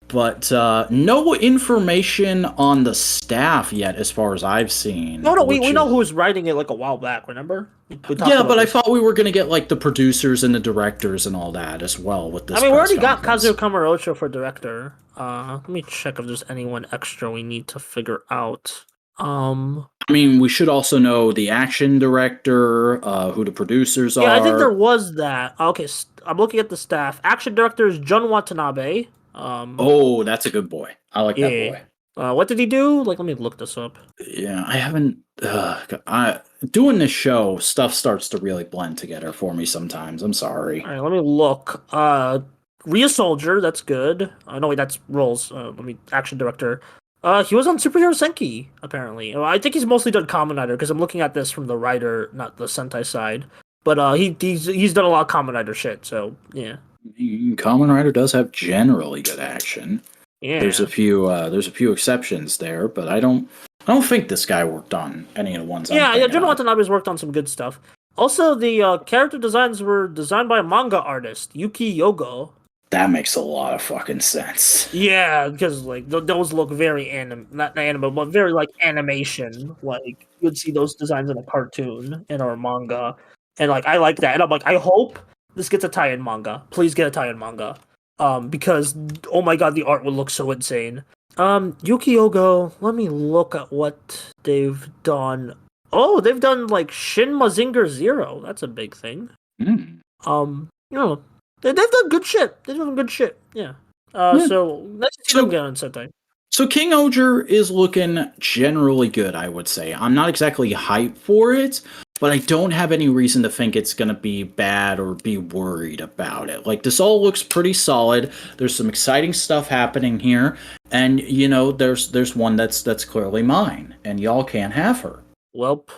But no information on the staff yet, as far as I've seen. No, we know who was writing it like a while back. Remember? Yeah, but I thought we were gonna get like the producers and the directors and all that as well with this. I mean, we already got Kazuo Kamurocho for director. Let me check if there's anyone extra we need to figure out. I mean, we should also know the action director, who the producers are. Yeah, I think there was that. Okay, I'm looking at the staff. Action director is Jun Watanabe. Oh, that's a good boy. I like that boy. What did he do? Like, let me look this up. Yeah, I haven't. Doing this show, stuff starts to really blend together for me sometimes. I'm sorry. All right, let me look. Rhea Soldier, that's good. No, wait, that's Rolls. Action director. He was on Superhero Senki, apparently. I think he's mostly done Kamen Rider, because I'm looking at this from the writer, not the Sentai side. But he's done a lot of Kamen Rider shit, so yeah. Kamen Rider does have generally good action. Yeah. There's a few exceptions there, but I don't think this guy worked on any of the ones. Yeah, Jun Watanabe's worked on some good stuff. Also, the character designs were designed by a manga artist, Yuki Yogo. That makes a lot of fucking sense. Yeah, because like those look very not anime, but very like animation. Like you'd see those designs in a cartoon in our manga, and like I like that. And I'm like, I hope this gets a tie-in manga. Please get a tie-in manga. Because oh my god, the art would look so insane. Yuki Yogo, let me look at what they've done. Oh, they've done like Shin Mazinger Zero. That's a big thing. They've done good shit. Yeah. So let's see them get on Sentai. So King-Ohger is looking generally good, I would say. I'm not exactly hyped for it, but I don't have any reason to think it's going to be bad or be worried about it. Like, this all looks pretty solid. There's some exciting stuff happening here, and there's one that's clearly mine, and y'all can't have her. Welp.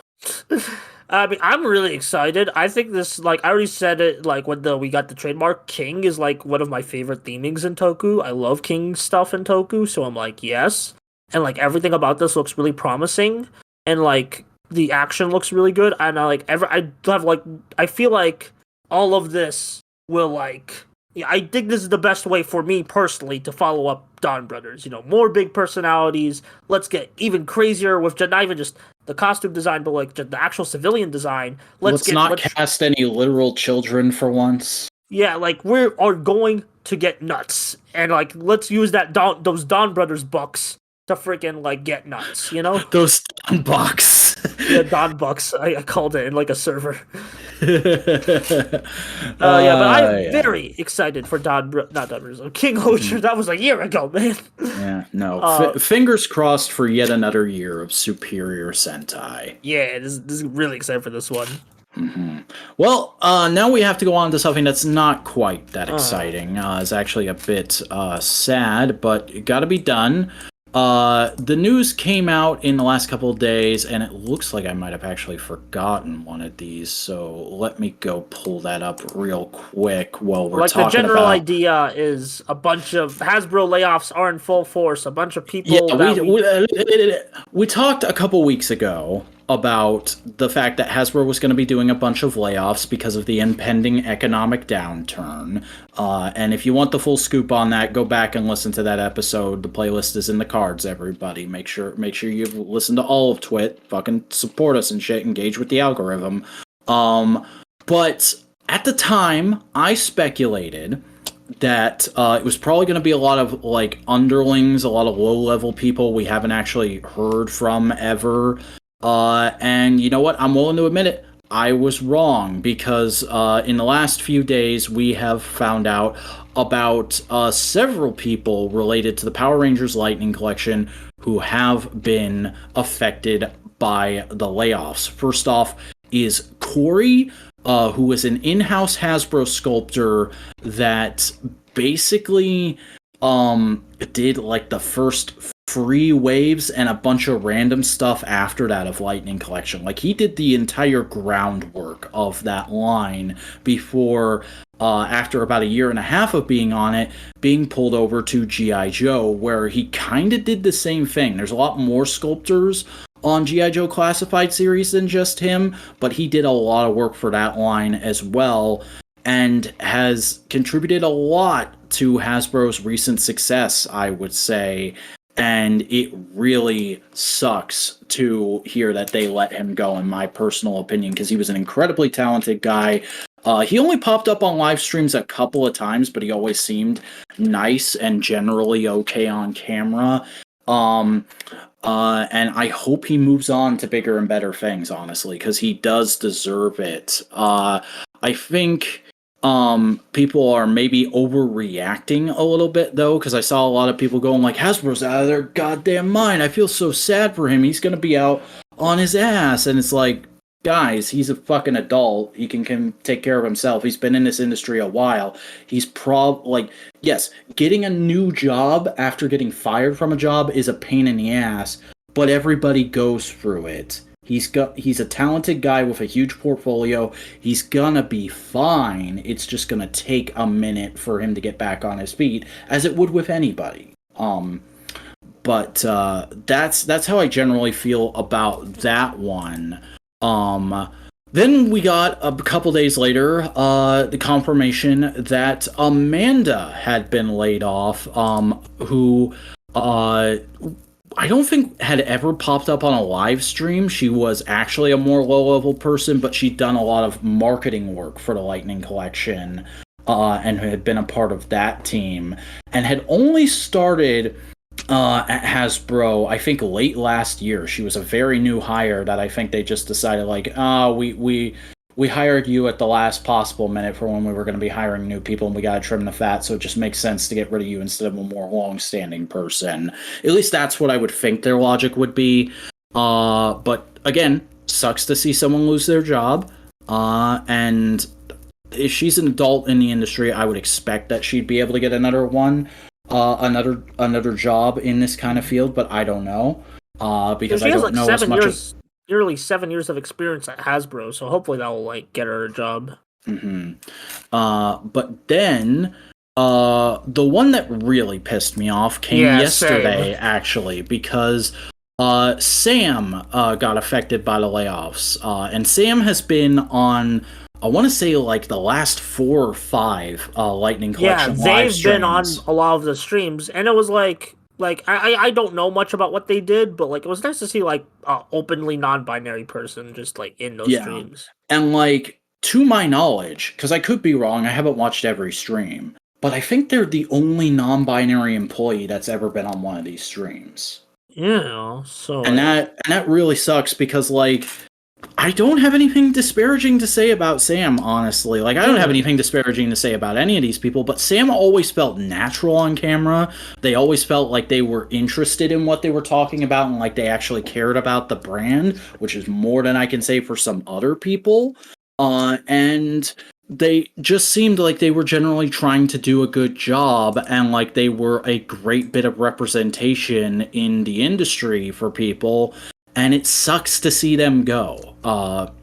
I mean, I'm really excited. I think this, like, I already said it, like, when we got the trademark, King is, like, one of my favorite themings in Toku. I love King stuff in Toku, so I'm like, yes. And, like, everything about this looks really promising. And, like, the action looks really good. And, I feel like all of this will, like, I think this is the best way for me, personally, to follow up Dawn Brothers. More big personalities. Let's get even crazier with not even just the costume design, but like the actual civilian design. Let's cast any literal children for once. Yeah, like we are going to get nuts, and like let's use those Dawn Brothers bucks to freaking like get nuts. Those Dawn bucks. Yeah, Dawn bucks. I called it in like a server. But I'm very excited for not Dawn Brothers. King-Ohger. That was a year ago, man. Yeah, no. Fingers crossed for yet another year of superior Sentai. Yeah, this is really excited for this one. Mm-hmm. Well, now we have to go on to something that's not quite that exciting. It's actually a bit sad, but it got to be done. The news came out in the last couple of days, and it looks like I might have actually forgotten one of these, so let me go pull that up real quick while we're talking about... the general idea is a bunch of Hasbro layoffs are in full force, a bunch of people... Yeah, we talked a couple weeks ago about the fact that Hasbro was going to be doing a bunch of layoffs because of the impending economic downturn. And if you want the full scoop on that, go back and listen to that episode. The playlist is in the cards, everybody. Make sure you've listened to all of TWIT. Fucking support us and shit. Engage with the algorithm. But at the time, I speculated that it was probably going to be a lot of like underlings, a lot of low-level people we haven't actually heard from ever. And you know what? I'm willing to admit it. I was wrong, because in the last few days we have found out about several people related to the Power Rangers Lightning Collection who have been affected by the layoffs. First off is Corey, who is an in-house Hasbro sculptor that basically did like the first free waves and a bunch of random stuff after that of Lightning Collection. Like, he did the entire groundwork of that line before, after about a year and a half of being on it, being pulled over to G.I. Joe, where he kind of did the same thing. There's a lot more sculptors on G.I. Joe Classified series than just him, but he did a lot of work for that line as well, and has contributed a lot to Hasbro's recent success, I would say. And it really sucks to hear that they let him go, in my personal opinion, because he was an incredibly talented guy. He only popped up on live streams a couple of times, but he always seemed nice and generally okay on camera. And I hope he moves on to bigger and better things, honestly, because he does deserve it. I think people are maybe overreacting a little bit, though, because I saw a lot of people going like, Hasbro's out of their goddamn mind. I feel so sad for him. He's going to be out on his ass. And it's like, guys, he's a fucking adult. He can take care of himself. He's been in this industry a while. He's yes, getting a new job after getting fired from a job is a pain in the ass, but everybody goes through it. He's a talented guy with a huge portfolio. He's gonna be fine. It's just gonna take a minute for him to get back on his feet, as it would with anybody. But that's how I generally feel about that one. Then we got a couple days later the confirmation that Amanda had been laid off, who I don't think had ever popped up on a live stream. She was actually a more low-level person, but she'd done a lot of marketing work for the Lightning Collection, and had been a part of that team, and had only started at Hasbro, I think, late last year. She was a very new hire that I think they just decided, like, we we hired you at the last possible minute for when we were going to be hiring new people, and we got to trim the fat, so it just makes sense to get rid of you instead of a more long-standing person. At least that's what I would think their logic would be. But again, sucks to see someone lose their job. And if she's an adult in the industry, I would expect that she'd be able to get another one, another job in this kind of field, but I don't know. Because I don't know as much nearly 7 years of experience at Hasbro, so hopefully that will like get her a job. Mm-hmm. But then the one that really pissed me off came yesterday, actually, because Sam got affected by the layoffs. And Sam has been on, I want to say, like the last 4 or 5 Lightning Collection live streams. They've been on a lot of the streams, and it was like I don't know much about what they did, but like it was nice to see like a openly non-binary person just like in those streams. And like, to my knowledge, because I could be wrong, I haven't watched every stream, but I think they're the only non-binary employee that's ever been on one of these streams. Yeah, so and that really sucks, because like, I don't have anything disparaging to say about Sam, honestly. Like, I don't have anything disparaging to say about any of these people, but Sam always felt natural on camera. They always felt like they were interested in what they were talking about, and like they actually cared about the brand, which is more than I can say for some other people. And they just seemed like they were generally trying to do a good job, and like they were a great bit of representation in the industry for people. And it sucks to see them go. I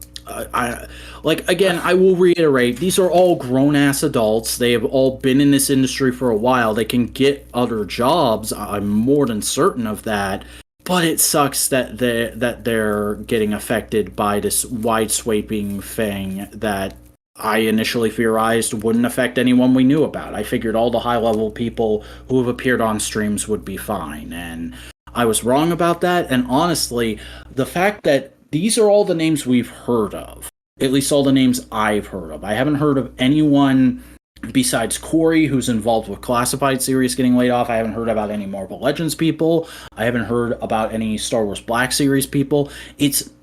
will reiterate, these are all grown-ass adults. They have all been in this industry for a while. They can get other jobs. I'm more than certain of that. But it sucks that they're getting affected by this wide-sweeping thing that I initially theorized wouldn't affect anyone we knew about. I figured all the high-level people who have appeared on streams would be fine, and I was wrong about that. And honestly, the fact that these are all the names we've heard of, at least all the names I've heard of. I haven't heard of anyone besides Corey, who's involved with Classified series, getting laid off. I haven't heard about any Marvel Legends people. I haven't heard about any Star Wars Black Series people.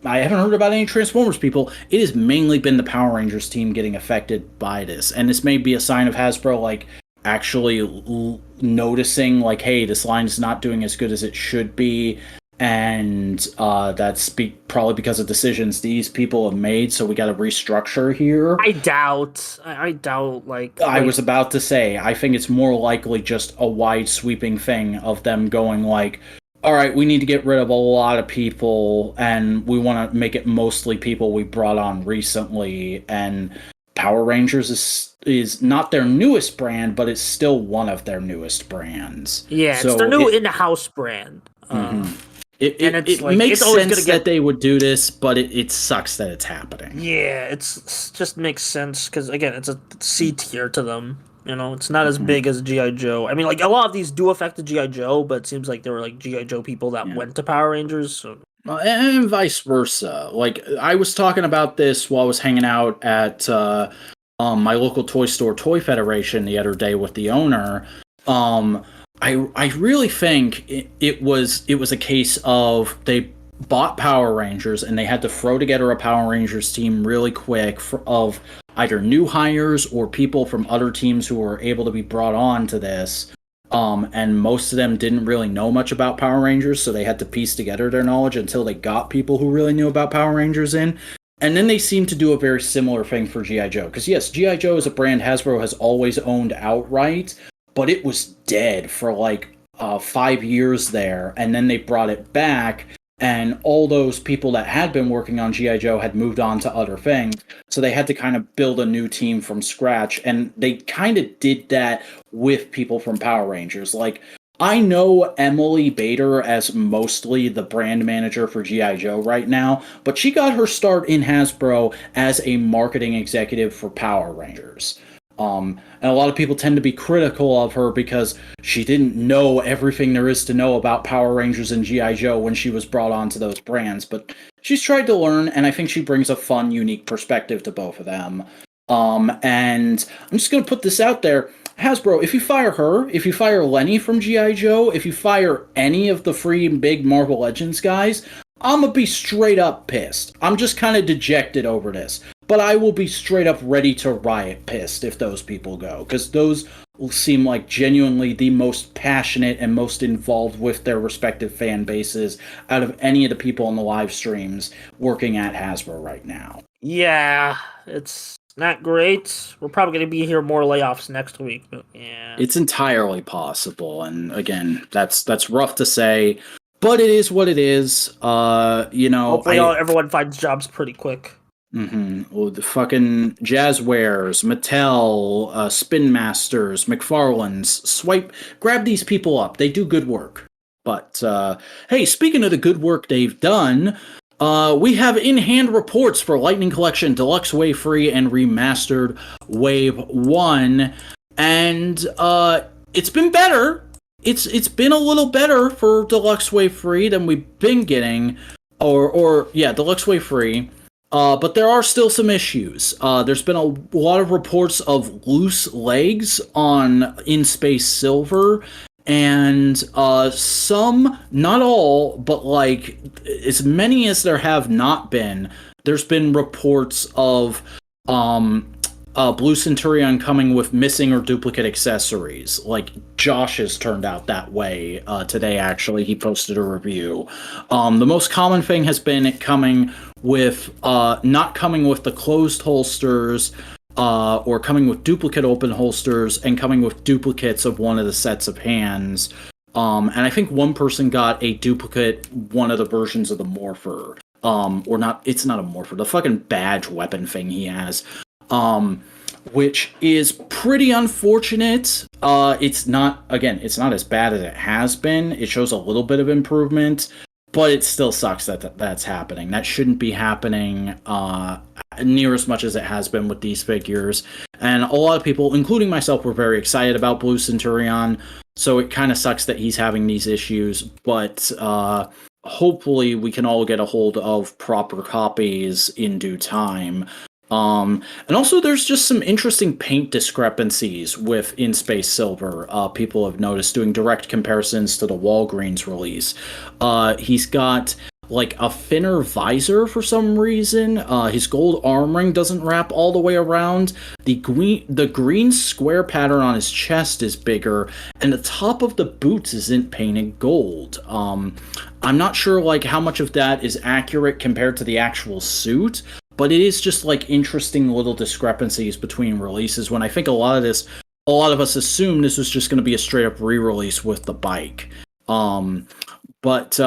I haven't heard about any Transformers people. It has mainly been the Power Rangers team getting affected by this. And this may be a sign of Hasbro, like, actually noticing, like, hey, this line is not doing as good as it should be, and that's probably because of decisions these people have made, so we got to restructure here. I doubt, like... I was about to say, I think it's more likely just a wide sweeping thing of them going like, alright, we need to get rid of a lot of people, and we want to make it mostly people we brought on recently, and Power Rangers is not their newest brand, but it's still one of their newest brands. Yeah, so it's their new in-house brand. It makes sense that they would do this, but it sucks that it's happening. Yeah, it's just makes sense, because, again, it's a C tier to them. You know, it's not as big as G.I. Joe. I mean, like, a lot of these do affect the G.I. Joe, but it seems like there were, like, G.I. Joe people that went to Power Rangers, so... And vice versa. Like, I was talking about this while I was hanging out at my local toy store, Toy Federation, the other day with the owner. I really think it was a case of they bought Power Rangers and they had to throw together a Power Rangers team really quick of either new hires or people from other teams who were able to be brought on to this. And most of them didn't really know much about Power Rangers, so they had to piece together their knowledge until they got people who really knew about Power Rangers in. And then they seem to do a very similar thing for G.I. Joe. Because yes, G.I. Joe is a brand Hasbro has always owned outright, but it was dead for like 5 years there, and then they brought it back, and all those people that had been working on G.I. Joe had moved on to other things, so they had to kind of build a new team from scratch, and they kind of did that with people from Power Rangers. Like, I know Emily Bader as mostly the brand manager for G.I. Joe right now, but she got her start in Hasbro as a marketing executive for Power Rangers. And a lot of people tend to be critical of her because she didn't know everything there is to know about Power Rangers and G.I. Joe when she was brought onto those brands, but she's tried to learn, and I think she brings a fun, unique perspective to both of them. And I'm just going to put this out there. Hasbro, if you fire her, if you fire Lenny from G.I. Joe, if you fire any of the free big Marvel Legends guys, I'm going to be straight up pissed. I'm just kind of dejected over this. but I will be straight up ready to riot pissed if those people go, because those will seem like genuinely the most passionate and most involved with their respective fan bases out of any of the people on the live streams working at Hasbro right now. Yeah, it's not great. We're probably going to be here more layoffs next week, but yeah. It's entirely possible, and again, that's rough to say, but it is what it is. Hopefully everyone finds jobs pretty quick. Well, the fucking Jazzwares, Mattel, Spin Masters, McFarlane's, grab these people up. They do good work. But, hey, speaking of the good work they've done, we have in-hand reports for Lightning Collection, Deluxe Wave Free, and Remastered Wave 1. And, it's been better. It's been a little better for Deluxe Wave Free than we've been getting. Deluxe Wave Free. But there are still some issues. There's been a lot of reports of loose legs on In Space Silver, and some, not all, but like as many as there have not been, there's been reports of Blue Centurion coming with missing or duplicate accessories. Like Josh has turned out that way today, actually. He posted a review. The most common thing has been it coming with not coming with the closed holsters, or coming with duplicate open holsters, and coming with duplicates of one of the sets of hands. And I think one person got a duplicate one of the versions of the Morpher. Or not, it's not a Morpher, the fucking badge weapon thing he has. Which is pretty unfortunate. It's not as bad as it has been. It shows a little bit of improvement, but it still sucks that that's happening. That shouldn't be happening near as much as it has been with these figures. And a lot of people, including myself, were very excited about Blue Centurion, so it kind of sucks that he's having these issues, but hopefully we can all get a hold of proper copies in due time. And also there's just some interesting paint discrepancies with In Space Silver. People have noticed doing direct comparisons to the Walgreens release. He's got like a thinner visor for some reason. His gold arm ring doesn't wrap all the way around. The green square pattern on his chest is bigger, and the top of the boots isn't painted gold. I'm not sure like how much of that is accurate compared to the actual suit, but it is just like interesting little discrepancies between releases, when I think a lot of us assumed this was just going to be a straight up re-release with the bike. But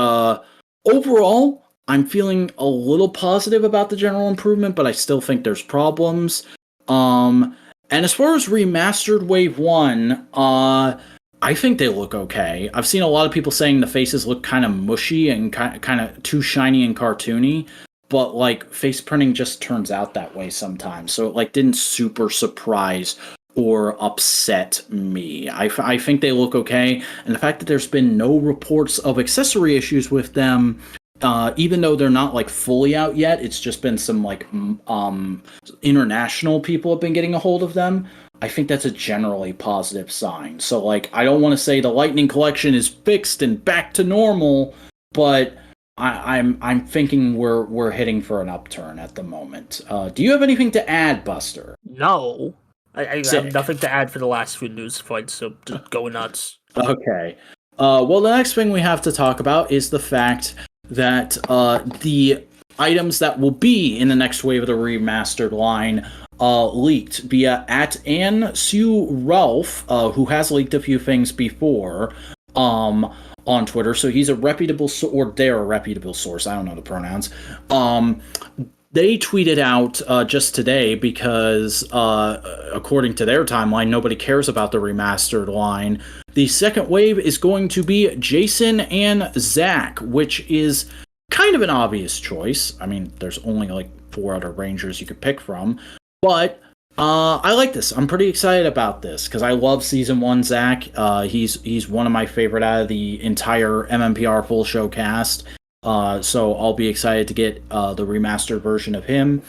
overall, I'm feeling a little positive about the general improvement, but I still think there's problems. And as far as Remastered Wave 1, I think they look okay. I've seen a lot of people saying the faces look kind of mushy and kind of too shiny and cartoony. But, like, face printing just turns out that way sometimes. So it, like, didn't super surprise or upset me. I think they look okay. And the fact that there's been no reports of accessory issues with them, even though they're not, like, fully out yet, it's just been some, like, international people have been getting a hold of them. I think that's a generally positive sign. So, like, I don't want to say the Lightning Collection is fixed and back to normal, but I'm thinking we're hitting for an upturn at the moment. Do you have anything to add, Buster? No, I have nothing to add for the last few news points, so just go nuts. Okay. Well, the next thing we have to talk about is the fact that the items that will be in the next wave of the remastered line leaked via @AnSueRalph, who has leaked a few things before. On Twitter, so he's a reputable or they're a reputable source. I don't know the pronouns. They tweeted out just today because, according to their timeline, nobody cares about the remastered line. The second wave is going to be Jason and Zach, which is kind of an obvious choice. I mean, there's only like 4 other Rangers you could pick from, but I like this. I'm pretty excited about this because I love Season 1 Zach. He's one of my favorite out of the entire MMPR full show cast. So I'll be excited to get the remastered version of him.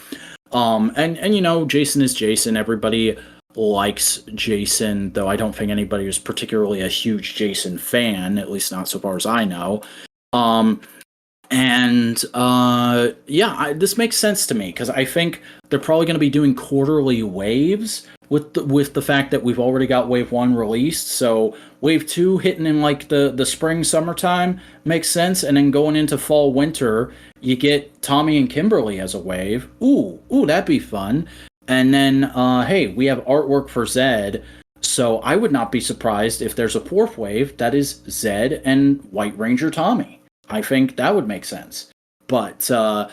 And you know, Jason is Jason. Everybody likes Jason, though I don't think anybody is particularly a huge Jason fan, at least not so far as I know. And this makes sense to me because I think they're probably going to be doing quarterly waves with the fact that we've already got wave 1 released. So wave 2 hitting in like the spring summertime makes sense, and then going into fall winter you get Tommy and Kimberly as a wave. Ooh, that'd be fun. And then hey, we have artwork for Zed. So I would not be surprised if there's a 4th wave that is Zed and White Ranger Tommy. I think that would make sense. But the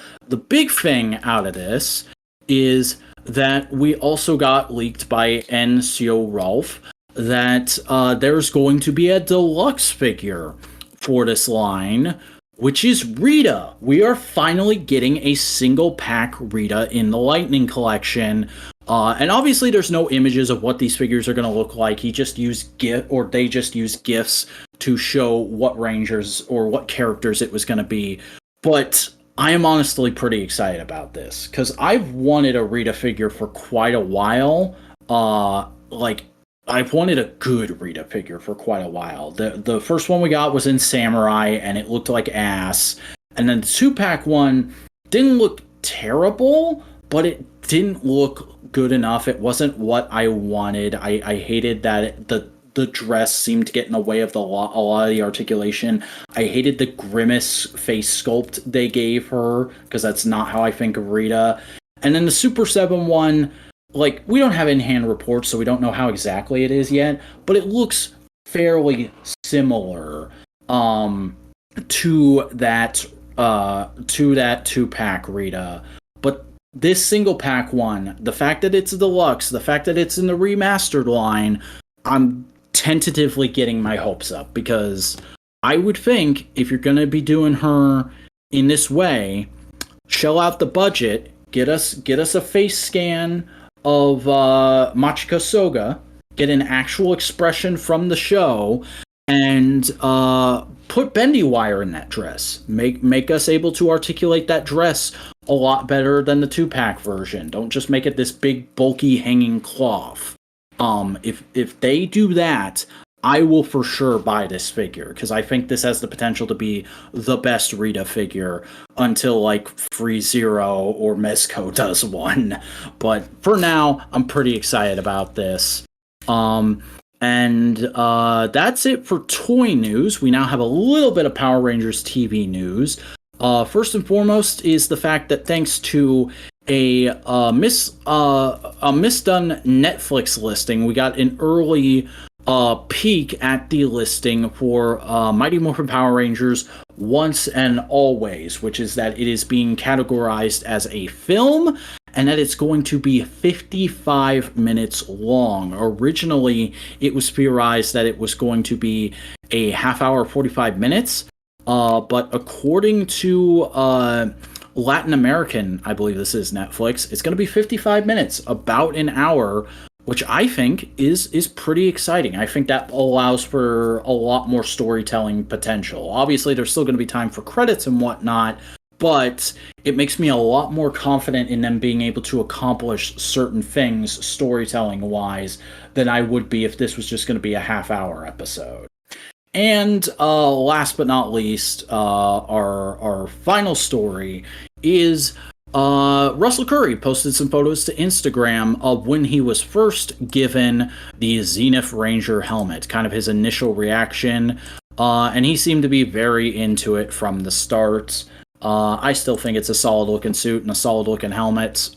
big thing out of this is that we also got leaked by NCO Rolf that there's going to be a deluxe figure for this line, which is Rita. We are finally getting a single pack Rita in the Lightning Collection. And obviously there's no images of what these figures are going to look like. They just use GIFs to show what Rangers or what characters it was going to be. But I am honestly pretty excited about this because I've wanted a Rita figure for quite a while. I've wanted a good Rita figure for quite a while. The first one we got was in Samurai and it looked like ass. And then the 2-pack one didn't look terrible, but it didn't look good enough. It wasn't what I wanted. I hated that the dress seemed to get in the way of a lot of the articulation. I hated the grimace face sculpt they gave her because that's not how I think of Rita. And then the Super 7 one, like, we don't have in-hand reports, so we don't know how exactly it is yet, but it looks fairly similar to that 2-pack Rita. But this single pack one, the fact that it's a deluxe, the fact that it's in the remastered line, I'm tentatively getting my hopes up because I would think if you're going to be doing her in this way, shell out the budget, get us a face scan of Machiko Soga, get an actual expression from the show, and put bendy wire in that dress. Make us able to articulate that dress a lot better than the 2-pack version. Don't just make it this big, bulky, hanging cloth. If they do that, I will for sure buy this figure, because I think this has the potential to be the best Rita figure until, like, Free Zero or Mezco does one. But for now, I'm pretty excited about this. And that's it for toy news. We now have a little bit of Power Rangers TV news. First and foremost is the fact that thanks to a misdone Netflix listing, we got an early peek at the listing for Mighty Morphin Power Rangers Once and Always, which is that it is being categorized as a film and that it's going to be 55 minutes long. Originally, it was theorized that it was going to be a half hour, 45 minutes, but according to Latin American, I believe this is Netflix, it's going to be 55 minutes, about an hour, which I think is pretty exciting. I think that allows for a lot more storytelling potential. Obviously, there's still going to be time for credits and whatnot, but it makes me a lot more confident in them being able to accomplish certain things storytelling-wise than I would be if this was just going to be a half-hour episode. And last but not least, our final story is Russell Curry posted some photos to Instagram of when he was first given the Zenith Ranger helmet, kind of his initial reaction, and he seemed to be very into it from the start. I still think it's a solid-looking suit and a solid-looking helmet,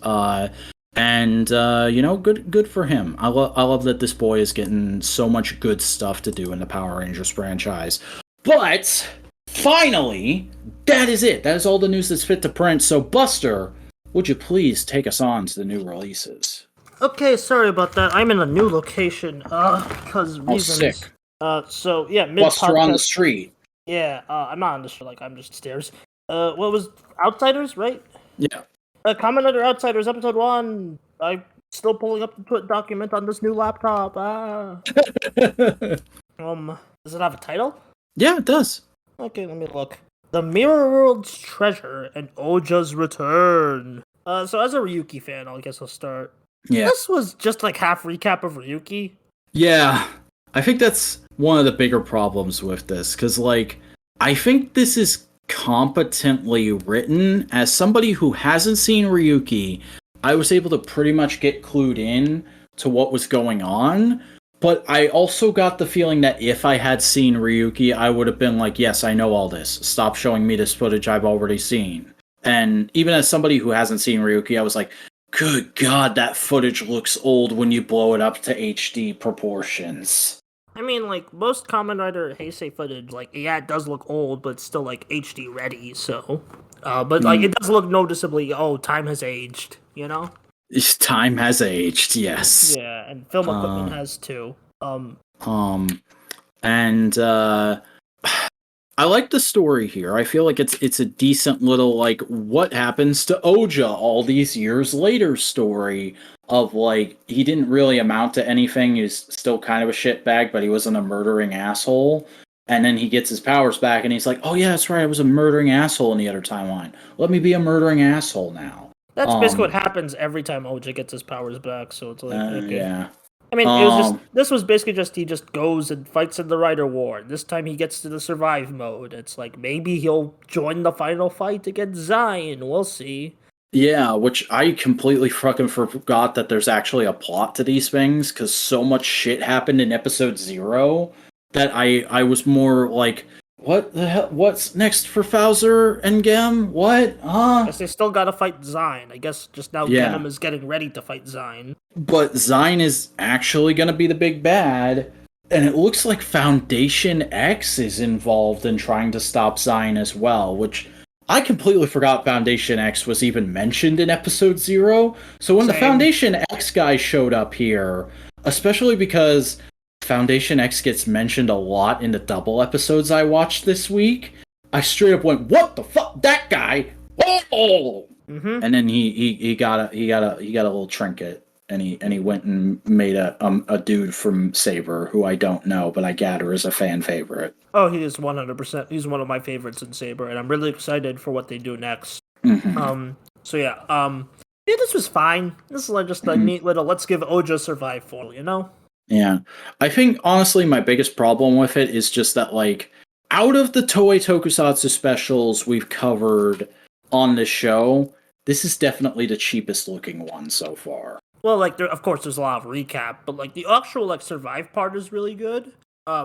and good for him. I love that this boy is getting so much good stuff to do in the Power Rangers franchise. But finally, that is it. That is all the news that's fit to print. So, Buster, would you please take us on to the new releases? Okay, sorry about that. I'm in a new location because reasons. Sick. So yeah, Buster on the street. Yeah, I'm not on the street. Like, I'm just stairs. What was Outsiders, right? Yeah. Kamen Rider Outsiders episode 1. I'm still pulling up the TWIT document on this new laptop. Does it have a title? Yeah, it does. Okay, let me look. The Mirror World's Treasure and Oja's Return. So as a Ryuki fan, I guess I'll start. Yeah. This was just like half recap of Ryuki. Yeah. I think that's one of the bigger problems with this, because, like, I think this is competently written. As somebody who hasn't seen Ryuki, I was able to pretty much get clued in to what was going on. But I also got the feeling that if I had seen Ryuki, I would have been like, yes, I know all this. Stop showing me this footage I've already seen. And even as somebody who hasn't seen Ryuki, I was like, good God, that footage looks old when you blow it up to HD proportions. I mean, like, most Kamen Rider Heisei footage, like, yeah, it does look old, but it's still, like, HD ready, so... but, like, it does look noticeably, time has aged, you know? Time has aged, yes. Yeah, and film equipment has too. And I like the story here. I feel like it's a decent little, like, what happens to Oja all these years later story of, like, he didn't really amount to anything. He was still kind of a shitbag, but he wasn't a murdering asshole. And then he gets his powers back, and he's like, oh yeah, that's right, I was a murdering asshole in the other timeline. Let me be a murdering asshole now. That's basically what happens every time Oja gets his powers back, so it's like, okay. Yeah. I mean, it was this was basically just, he just goes and fights in the Rider War. This time he gets to the survive mode. It's like, maybe he'll join the final fight against Zion. We'll see. Yeah, which I completely fucking forgot that there's actually a plot to these things, because so much shit happened in episode 0 that I was more like, what the hell? What's next for Bowser and Gem? What? Huh? Guess they still gotta fight Zion. I guess just now Genom is getting ready to fight Zion. But Zion is actually gonna be the big bad, and it looks like Foundation X is involved in trying to stop Zion as well, which I completely forgot Foundation X was even mentioned in episode 0. So when the Foundation X guy showed up here, especially because Foundation X gets mentioned a lot in the double episodes I watched this week, I straight up went, "What the fuck? That guy!" Oh! Mm-hmm. And then he got a little trinket, and he went and made a dude from Saber who I don't know, but I gather is a fan favorite. Oh, he is 100%. He's one of my favorites in Saber, and I'm really excited for what they do next. Mm-hmm. So yeah, this was fine. This is like just a neat little let's give Oja survive for, you know. Yeah. I think, honestly, my biggest problem with it is just that, like, out of the Toei Tokusatsu specials we've covered on this show, this is definitely the cheapest looking one so far. Well, like, of course, there's a lot of recap, but, like, the actual, like, survive part is really good.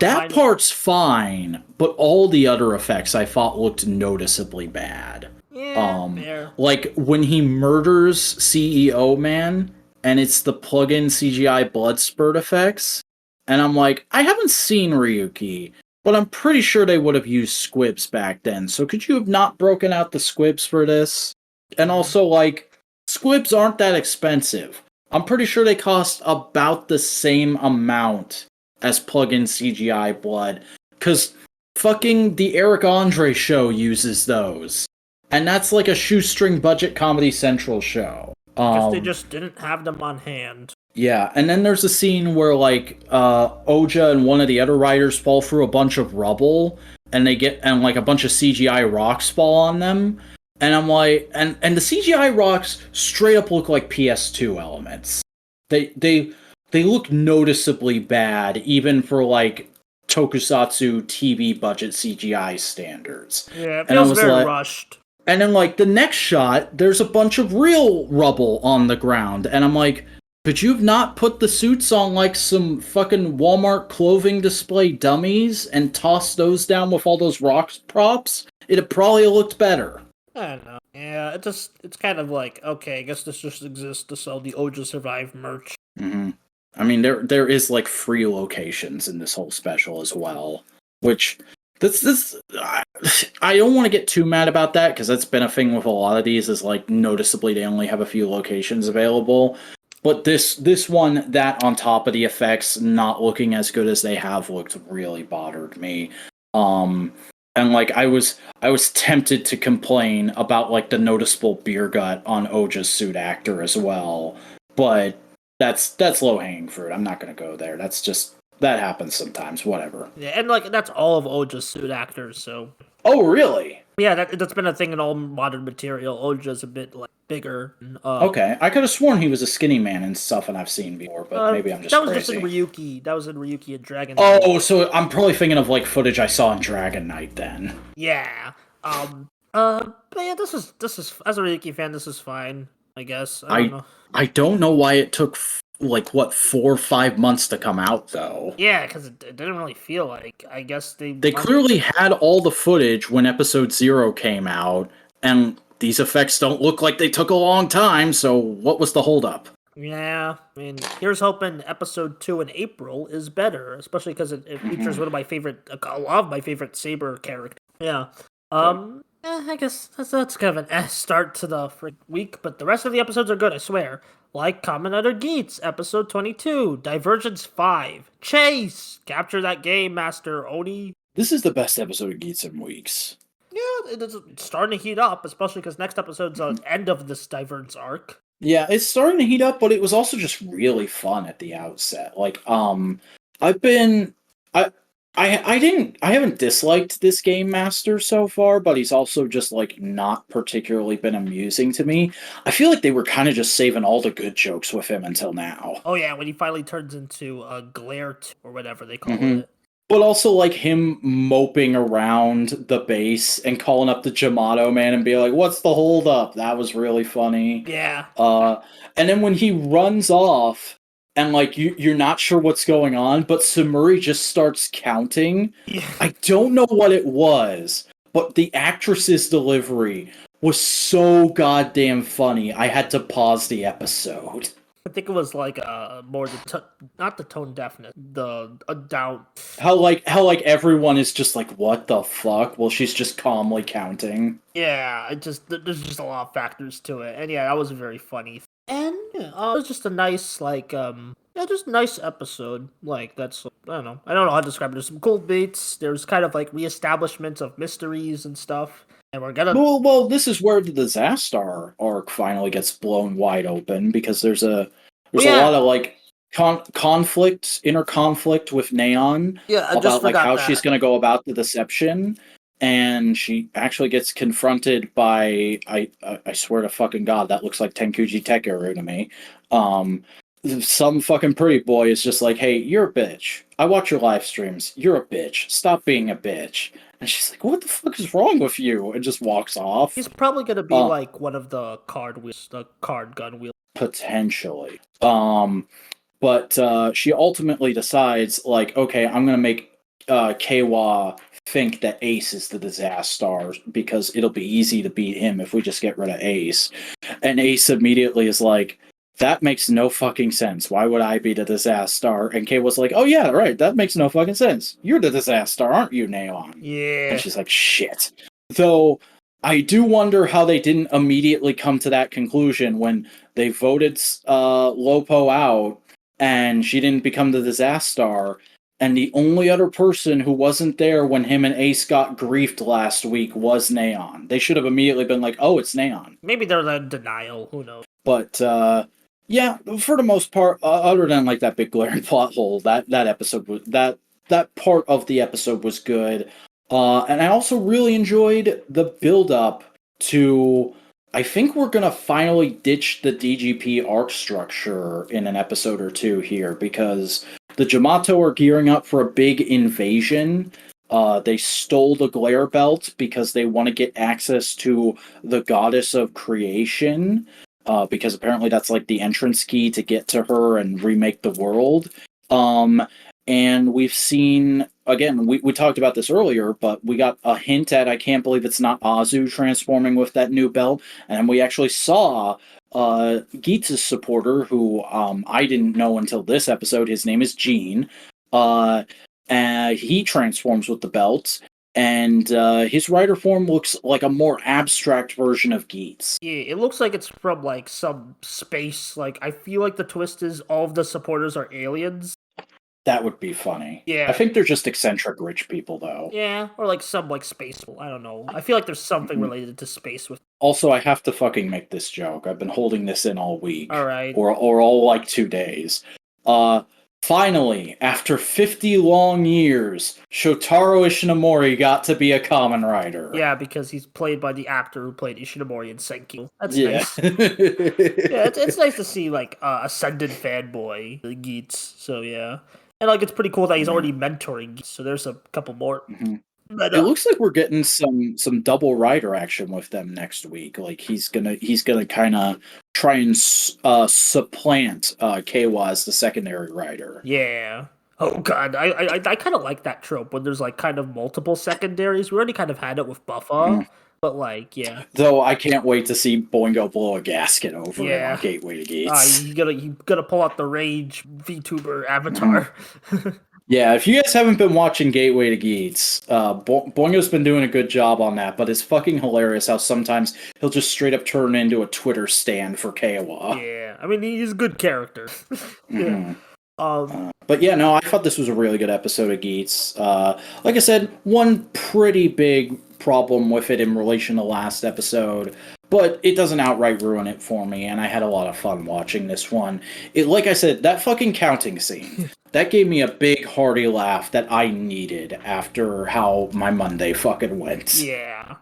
That part's fine, but all the other effects I thought looked noticeably bad. Yeah, fair. Like, when he murders CEO Man, and it's the plug-in CGI blood spurt effects. And I'm like, I haven't seen Ryuki, but I'm pretty sure they would have used squibs back then. So could you have not broken out the squibs for this? And also, like, squibs aren't that expensive. I'm pretty sure they cost about the same amount as plug-in CGI blood. Because fucking the Eric Andre show uses those. And that's like a shoestring budget Comedy Central show. Because they just didn't have them on hand. Yeah, and then there's a scene where, like, Oja and one of the other riders fall through a bunch of rubble, and like, a bunch of CGI rocks fall on them, and I'm like, and the CGI rocks straight up look like PS2 elements. They look noticeably bad, even for, like, Tokusatsu TV budget CGI standards. Yeah, it feels very rushed. And then, like, the next shot, there's a bunch of real rubble on the ground. And I'm like, could you have not put the suits on, like, some fucking Walmart clothing display dummies and tossed those down with all those rock props? It'd probably looked better. I don't know. Yeah, it's kind of like, okay, I guess this just exists to sell the Oja Survive merch. Mm-hmm. I mean, there is, like, free locations in this whole special as well. Which... I don't want to get too mad about that, because that's been a thing with a lot of these, is like noticeably they only have a few locations available. But this one, that on top of the effects not looking as good as they have looked, really bothered me. And like I was tempted to complain about like the noticeable beer gut on Oja's suit actor as well, but that's low hanging fruit. I'm not gonna go there. That happens sometimes, whatever. Yeah, and like that's all of Oja's suit actors, so. Oh, really? Yeah, that's been a thing in all modern material. Oja's a bit like bigger. Okay, I could have sworn he was a skinny man and stuff, and I've seen before, but maybe I'm just crazy. That was just in Ryuki. That was in Ryuki and Dragon Knight. Oh, so I'm probably thinking of like footage I saw in Dragon Knight then. Yeah, But yeah, this is as a Ricky fan, this is fine. I guess I don't know. I don't know why it took 4 or 5 months to come out though. Yeah, because it didn't really feel like. I guess they Clearly had all the footage when episode 0 came out, and these effects don't look like they took a long time. So what was the holdup? Yeah, I mean, here's hoping episode 2 in April is better, especially because it features one of my favorite, a lot of my favorite Saber characters. Yeah. I guess that's kind of an start to the week, but the rest of the episodes are good, I swear. Like Kamen Rider Geats, episode 22, Divergence 5, Chase, capture that game, Master Oni. This is the best episode of Geats in weeks. Yeah, it's starting to heat up, especially because next episode's the end of this Divergence arc. Yeah, it's starting to heat up, but it was also just really fun at the outset. I haven't disliked this game master so far, but he's also just not particularly been amusing to me. I feel like they were kind of just saving all the good jokes with him until now. Oh yeah, when he finally turns into a glare or whatever they call it. But also, him moping around the base and calling up the Jamato man and being like, what's the holdup? That was really funny. Yeah. And then when he runs off, and, you're not sure what's going on, but Samuri just starts counting. Yeah. I don't know what it was, but the actress's delivery was so goddamn funny, I had to pause the episode. I think it was more not the tone deafness, the down. How everyone is just what the fuck? Well, she's just calmly counting. Yeah, there's just a lot of factors to it, and yeah, that was very funny. And yeah, it was just a nice just nice episode. That's I don't know how to describe it. There's some cool beats. There's kind of reestablishments of mysteries and stuff. And we're gonna well, this is where the Zastar arc finally gets blown wide open because there's a lot of inner conflict with Neon about how she's gonna go about the deception. And she actually gets confronted by I swear to fucking God, that looks like Tenkuji Tekeru to me. Some fucking pretty boy is just like, hey, you're a bitch. I watch your live streams. You're a bitch. Stop being a bitch. And she's like, what the fuck is wrong with you? And just walks off. He's probably gonna be one of the card gun wheels. Potentially. But she ultimately decides, okay, I'm gonna make Keiwa think that Ace is the Disaster because it'll be easy to beat him if we just get rid of Ace. And Ace immediately is like, that makes no fucking sense. Why would I be the Disaster? And Keiwa's like, oh yeah, right, that makes no fucking sense. You're the Disaster, aren't you, Neon? Yeah. And she's like, shit. Though, I do wonder how they didn't immediately come to that conclusion when they voted Lopo out and she didn't become the Disaster. And the only other person who wasn't there when him and Ace got griefed last week was Neon. They should have immediately been like, oh, it's Neon. Maybe they're in denial. Who knows? But, yeah, for the most part, other than that big glaring plot hole, that episode was that part of the episode was good. And I also really enjoyed the build-up to, I think we're going to finally ditch the DGP arc structure in an episode or two here, because the Jamato are gearing up for a big invasion. They stole the Glare Belt because they want to get access to the Goddess of Creation, because apparently that's the entrance key to get to her and remake the world. And we've seen, again, we talked about this earlier, but we got a hint at I can't believe it's not Azu transforming with that new belt. And we actually saw Geats' supporter, who I didn't know until this episode. His name is Gene. And he transforms with the belt. And his rider form looks like a more abstract version of Geats. Yeah, it looks like it's from some space. I feel like the twist is all of the supporters are aliens. That would be funny. Yeah. I think they're just eccentric rich people, though. Yeah, or some space. I don't know. I feel like there's something related to space with. Also, I have to fucking make this joke. I've been holding this in all week. All right. Or all 2 days. Finally, after 50 long years, Shotaro Ishinomori got to be a Kamen Rider. Yeah, because he's played by the actor who played Ishinomori in Senki. That's nice. Yeah, it's nice to see ascended fanboy Geats. So yeah, and it's pretty cool that he's already mentoring Geats. So there's a couple more. Mm-hmm. But, It looks like we're getting some double rider action with them next week. Like he's gonna kind of try and supplant Keiwa as the secondary rider. yeah. Oh god, I kind of like that trope when there's like kind of multiple secondaries. We already kind of had it with Buffa, but like, yeah. Though I can't wait to see Boingo blow a gasket over it Yeah. on Gateway to Gates. You gotta pull out the Rage VTuber avatar. Yeah, if you guys haven't been watching Gateway to Geats, Boingo's been doing a good job on that, but it's fucking hilarious how sometimes he'll just straight up turn into a Twitter stand for Keiwa. Yeah, I mean he's a good character. Yeah. But yeah, no, I thought this was a really good episode of Geats. Like I said, one pretty big problem with it in relation to last episode, but it doesn't outright ruin it for me, and I had a lot of fun watching this one. Like I said, that fucking counting scene, that gave me a big hearty laugh that I needed after how my Monday fucking went. Yeah.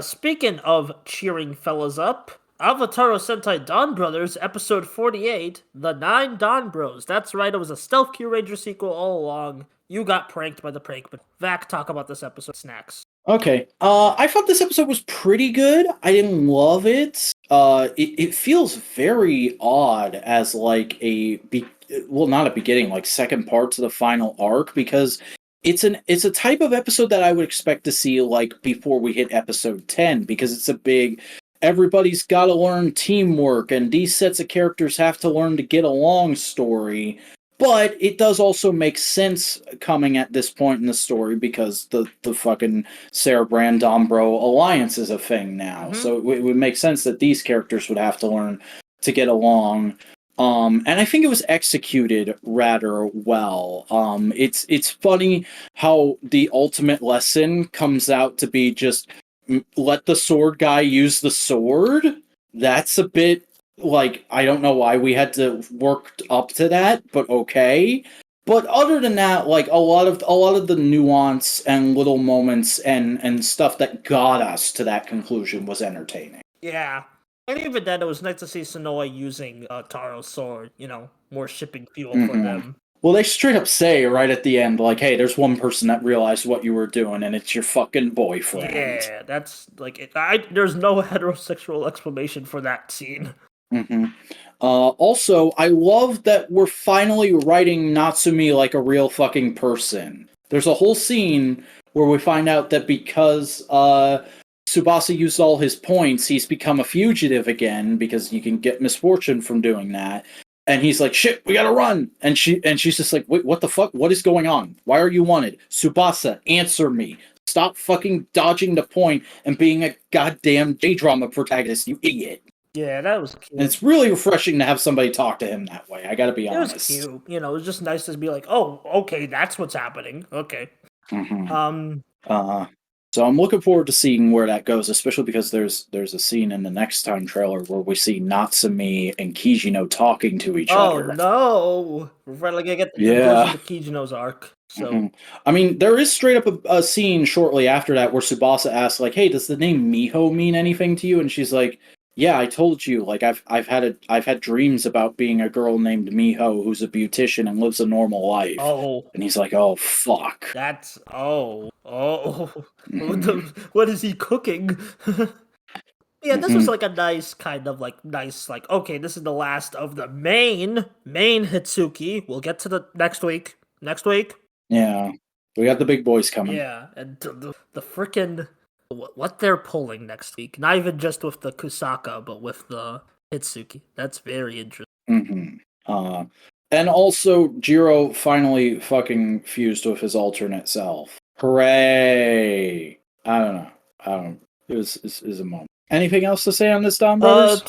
Speaking of cheering fellas up, Avataro Sentai Dawn Brothers, episode 48, The 9 Dawn Bros. That's right, it was a Stealth Q Ranger sequel all along. You got pranked by the prank, but Vac, talk about this episode. Snacks. Okay. I thought this episode was pretty good. I didn't love it. It feels very odd as like not a beginning, like second part to the final arc, because it's a type of episode that I would expect to see like before we hit episode 10, because it's a big everybody's got to learn teamwork and these sets of characters have to learn to get along story. But it does also make sense coming at this point in the story because the fucking Sarah Brand Dombro alliance is a thing now. So it would make sense that these characters would have to learn to get along. And I think it was executed rather well. It's funny how the ultimate lesson comes out to be just let the sword guy use the sword. That's a bit like, I don't know why we had to work up to that, but okay. But other than that, like a lot of the nuance and little moments and stuff that got us to that conclusion was entertaining. Yeah. And even then, it was nice to see Sonoa using Taro's sword, more shipping fuel for them. Well, they straight up say right at the end, like, hey, there's one person that realized what you were doing, and it's your fucking boyfriend. Yeah, that's like, there's no heterosexual explanation for that scene. Also, I love that we're finally writing Natsumi like a real fucking person. There's a whole scene where we find out that because Tsubasa used all his points, he's become a fugitive again because you can get misfortune from doing that. And he's like, shit, we gotta run. And she's just like, wait, what the fuck? What is going on? Why are you wanted? Tsubasa, answer me. Stop fucking dodging the point and being a goddamn J-drama protagonist, you idiot. Yeah, that was cute. And it's really refreshing to have somebody talk to him that way. I gotta be honest. It was cute. It was just nice to be like, oh, okay, that's what's happening. Okay. So I'm looking forward to seeing where that goes, especially because there's a scene in the next time trailer where we see Natsumi and Kijino talking to each other. Oh no! We're finally gonna get the conclusion to Kijino's arc. So I mean, there is straight up a scene shortly after that where Tsubasa asks, like, "Hey, does the name Miho mean anything to you?" And she's like, "Yeah, I told you. Like, I've had dreams about being a girl named Miho who's a beautician and lives a normal life." Oh, and he's like, "Oh fuck." That's What is he cooking? Yeah, this was like a nice kind of like okay, this is the last of the main Hitsuki. We'll get to the next week. Yeah, we got the big boys coming. Yeah, and the frickin' what they're pulling next week. Not even just with the Kusaka, but with the Hitsuki. That's very interesting. And also, Jiro finally fucking fused with his alternate self. Hooray! I don't know. It was a moment. Anything else to say on this, Don Brothers?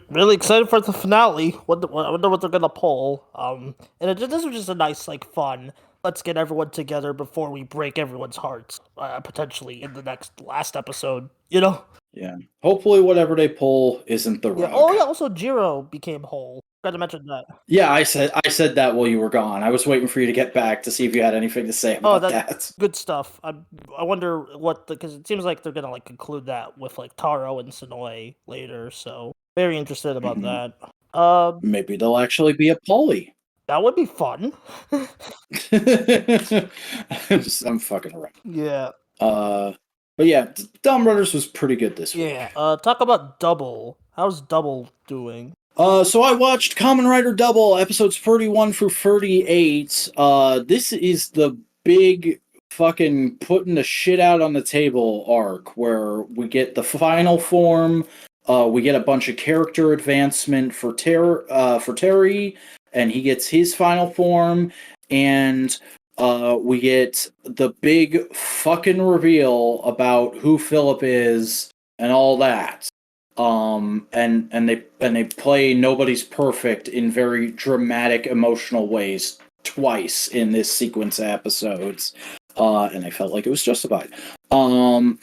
Really excited for the finale. I wonder what they're gonna pull. And this was just a nice, fun. Let's get everyone together before we break everyone's hearts. Potentially in the last episode. Yeah. Hopefully, whatever they pull isn't the rug. Oh yeah. Also, Jiro became whole. Got to mention that. Yeah, I said that while you were gone. I was waiting for you to get back to see if you had anything to say about that. Good stuff. I wonder because it seems like they're gonna conclude that with Taro and Sonoe later. So very interested about that. Maybe they'll actually be a poly. That would be fun. I'm fucking around. Yeah. But yeah, Dumb Brothers was pretty good this week. Yeah. Talk about Double. How's Double doing? So I watched Kamen Rider Double episodes 31 through 38. This is the big fucking putting the shit out on the table arc where we get the final form. We get a bunch of character advancement for Terry, and he gets his final form, and we get the big fucking reveal about who Philip is and all that. And they play Nobody's Perfect in very dramatic, emotional ways twice in this sequence of episodes. And I felt like it was justified. I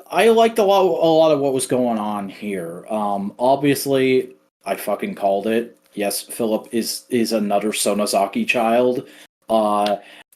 liked a lot of what was going on here. Obviously, I fucking called it. Yes, Philip is another Sonozaki child.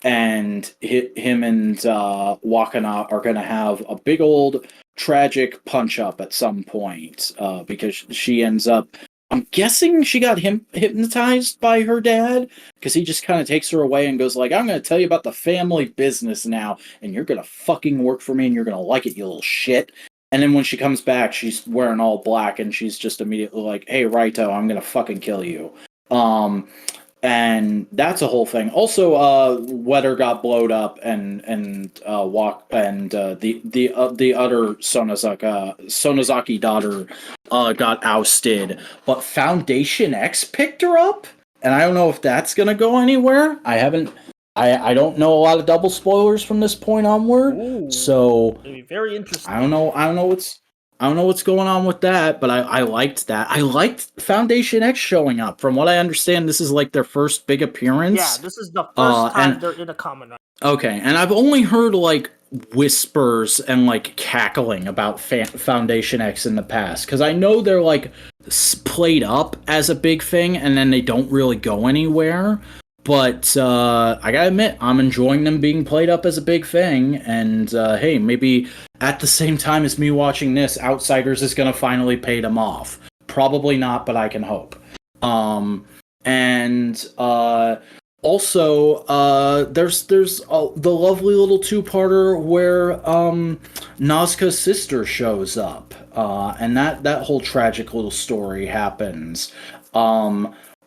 And him and Wakana are gonna have a big old tragic punch up at some point. Because she ends up, I'm guessing she got hypnotized by her dad, because he just kind of takes her away and goes like, I'm going to tell you about the family business now, and you're going to fucking work for me, and you're going to like it, you little shit. And then when she comes back, she's wearing all black, and she's just immediately like, hey, Raito, I'm going to fucking kill you. And that's a whole thing. Also, Weather got blowed up, and the other Sonozaki daughter got ousted. But Foundation X picked her up, and I don't know if that's gonna go anywhere. I don't know a lot of double spoilers from this point onward. Ooh, so it'll be very interesting. I don't know what's going on with that, but I liked that. I liked Foundation X showing up. From what I understand, this is like their first big appearance. Yeah, this is the first time they're in a Kamen Rider. Okay, and I've only heard like whispers and like cackling about Foundation X in the past, because I know they're like played up as a big thing, and then they don't really go anywhere. But I gotta admit, I'm enjoying them being played up as a big thing. And hey, maybe at the same time as me watching this, Outsiders is gonna finally pay them off. Probably not, but I can hope. Also, there's the lovely little two-parter where Nazca's sister shows up, and that whole tragic little story happens,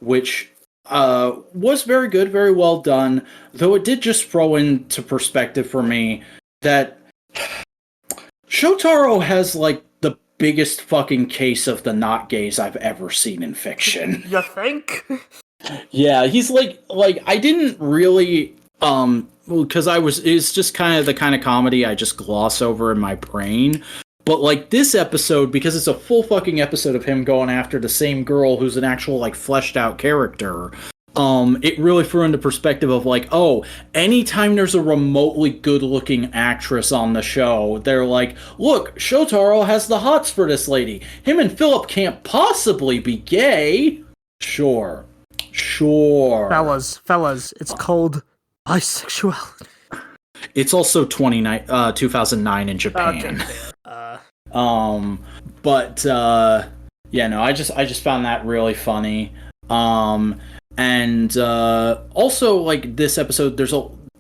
which was very good, very well done, though it did just throw into perspective for me that Shotaro has like the biggest fucking case of the not gays I've ever seen in fiction. You think? Yeah, he's like I didn't really because it's just kind of the kind of comedy I just gloss over in my brain. But like this episode, because it's a full fucking episode of him going after the same girl who's an actual like fleshed out character, it really threw into perspective of like, oh, anytime there's a remotely good looking actress on the show, they're like, look, Shotaro has the hots for this lady. Him and Philip can't possibly be gay. Sure. Fellas, it's called bisexuality. It's also 2009 in Japan. Okay. Yeah, no, I just found that really funny. And also like this episode,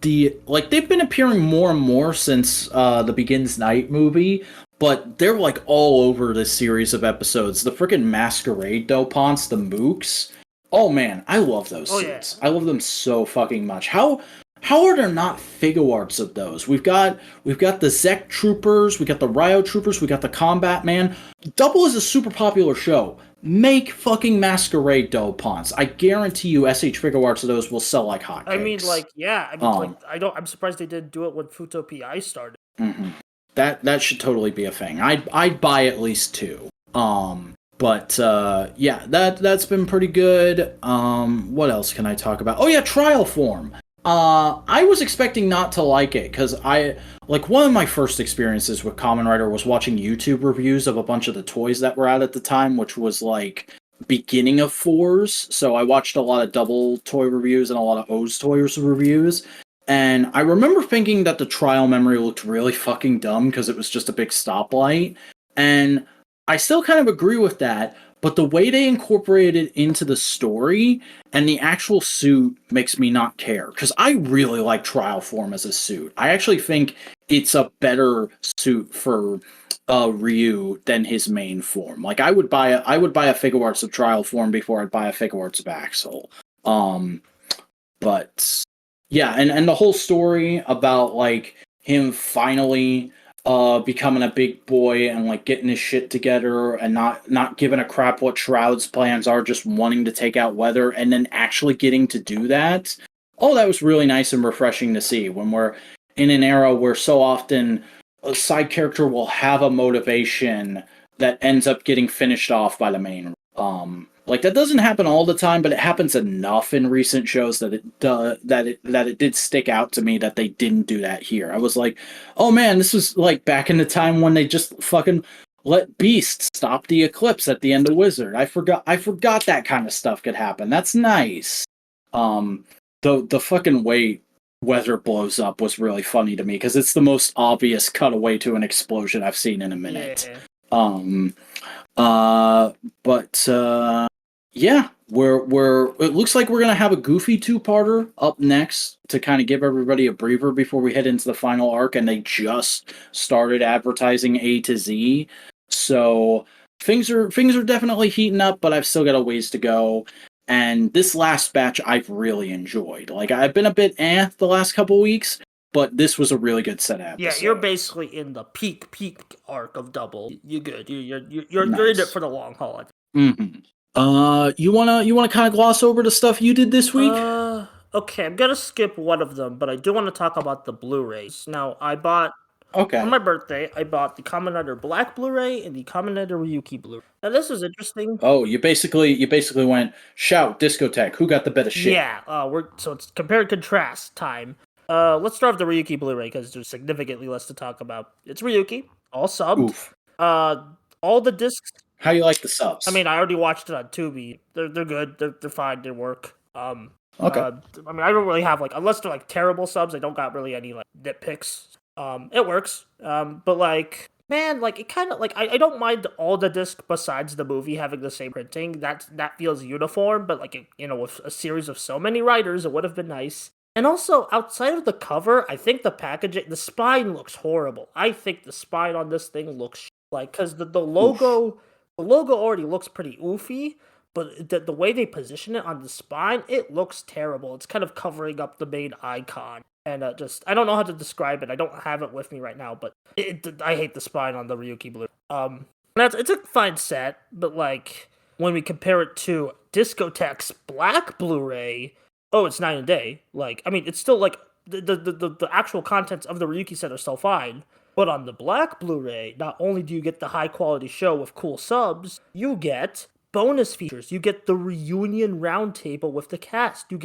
they've been appearing more and more since the Begins Night movie, but they're like all over this series of episodes. The freaking Masquerade Dopants, the Mooks. Oh man, I love those suits. Yeah. I love them so fucking much. How are there not figure arts of those? We've got the Zek Troopers, we got the Ryo Troopers, we got the Combat Man. Double is a super popular show. Make fucking Masquerade Dopants. I guarantee you SH figure arts of those will sell like hotcakes. I mean, I'm surprised they didn't do it when Futo PI started. Mm-hmm. That should totally be a thing. I'd buy at least 2. But yeah, that's been pretty good. What else can I talk about? Oh yeah, Trial Form. I was expecting not to like it, because one of my first experiences with Kamen Rider was watching YouTube reviews of a bunch of the toys that were out at the time, which was like beginning of 4s. So I watched a lot of Double toy reviews and a lot of O's toys reviews. And I remember thinking that the trial memory looked really fucking dumb because it was just a big stoplight. And I still kind of agree with that, but the way they incorporate it into the story and the actual suit makes me not care. Because I really like Trial Form as a suit. I actually think it's a better suit for Ryu than his main form. Like I would buy a Figure Arts of Trial Form before I'd buy a Figure Arts of Axel. But yeah, and the whole story about like him finally becoming a big boy and like getting his shit together and not giving a crap what Shroud's plans are, just wanting to take out Weather and then actually getting to do that. Oh, that was really nice and refreshing to see when we're in an era where so often a side character will have a motivation that ends up getting finished off by the main. Like that doesn't happen all the time, but it happens enough in recent shows that it did stick out to me that they didn't do that here. I was like, oh man, this was like back in the time when they just fucking let Beast stop the eclipse at the end of Wizard. I forgot that kind of stuff could happen. That's nice. The fucking way Weather blows up was really funny to me because it's the most obvious cutaway to an explosion I've seen in a minute. Yeah. It looks like we're gonna have a Goofy two-parter up next to kind of give everybody a breather before we head into the final arc, and they just started advertising A to Z, so things are definitely heating up, but I've still got a ways to go. And this last batch I've really enjoyed. Like I've been a bit the last couple weeks, but this was a really good set of episodes. Yeah, you're basically in the peak arc of Double. You're good. You're in it for the long haul. Mm-hmm. You wanna kind of gloss over the stuff you did this week? Okay, I'm gonna skip one of them, but I do want to talk about the Blu-rays. Now, I bought for my birthday. I bought the Kamen Rider Black Blu-ray and the Kamen Rider Ryuki Blu-ray. Now, this was interesting. Oh, you basically went shout discotheque. Who got the better shit? Yeah, so it's compare and contrast time. Let's start with the Ryuki Blu-ray because there's significantly less to talk about. It's Ryuki, all subbed. Oof. All the discs. How you like the subs? I mean, I already watched it on Tubi. They're good. They're fine. They work. Okay. I mean, I don't really have like, unless they're like terrible subs, I don't got really any like nitpicks. It works. But like, man, like it kind of like I don't mind all the discs besides the movie having the same printing. That feels uniform. But like with a series of so many writers, it would have been nice. And also, outside of the cover, I think the packaging, the spine looks horrible. I think the spine on this thing looks like because the logo. Oof. The logo already looks pretty oofy, but the way they position it on the spine, it looks terrible. It's kind of covering up the main icon. And I don't know how to describe it. I don't have it with me right now, but I hate the spine on the Ryuki Blue. It's a fine set, but like, when we compare it to Discotheque's Black Blu-ray, oh, it's night and day. Like, I mean, it's still like, the actual contents of the Ryuki set are still fine. But on the Black Blu-ray, not only do you get the high-quality show with cool subs, you get bonus features. You get the reunion roundtable with the cast. You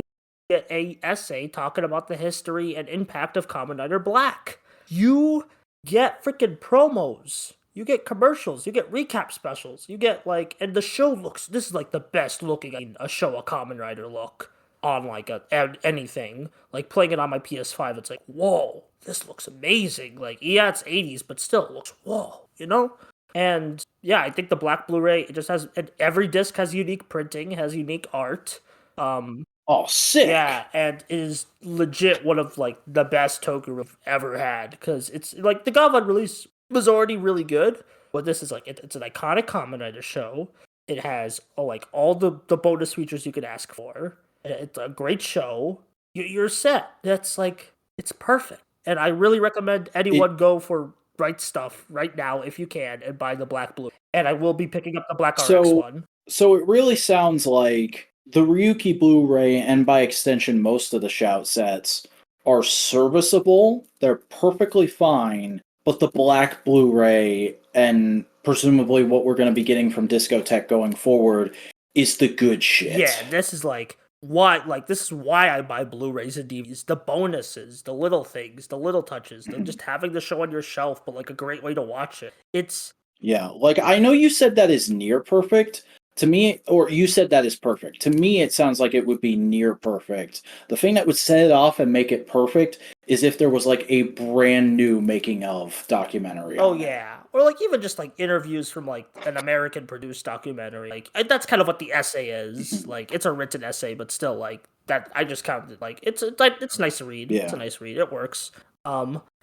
get a essay talking about the history and impact of Kamen Rider Black. You get freaking promos. You get commercials. You get recap specials. You get, like... And the show this is, like, the best looking a show a Kamen Rider look on, like, anything. Like, playing it on my PS5, it's like, whoa. This looks amazing. Like, yeah, it's 80s, but still it looks whoa, And yeah, I think the Black Blu-ray, it just has, every disc has unique printing, has unique art. Oh, sick. Yeah, and is legit one of like the best Toku we've ever had because it's like the Gavan release was already really good, but this is like it's an iconic Kamen Rider show. It has like all the bonus features you could ask for. It's a great show. You're set. That's like it's perfect. And I really recommend anyone go for Right Stuff right now if you can and buy the Black Blue. And I will be picking up the Black RX one. So it really sounds like the Ryuki Blu-ray and by extension most of the Shout sets are serviceable. They're perfectly fine. But the Black Blu-ray and presumably what we're going to be getting from Discotheque going forward is the good shit. Yeah, this is like... this is why I buy Blu-rays and DVDs. The bonuses, the little things, the little touches, just having the show on your shelf, but like a great way to watch it. Yeah, like I know you said that is near perfect. To me, or you said that is perfect. To me, it sounds like it would be near perfect. The thing that would set it off and make it perfect is if there was like a brand new making of documentary. Oh yeah, or like even just like interviews from like an American produced documentary. Like that's kind of what the essay is. Like it's a written essay, but still like that. I just counted it like it's nice to read. Yeah. It's a nice read. It works.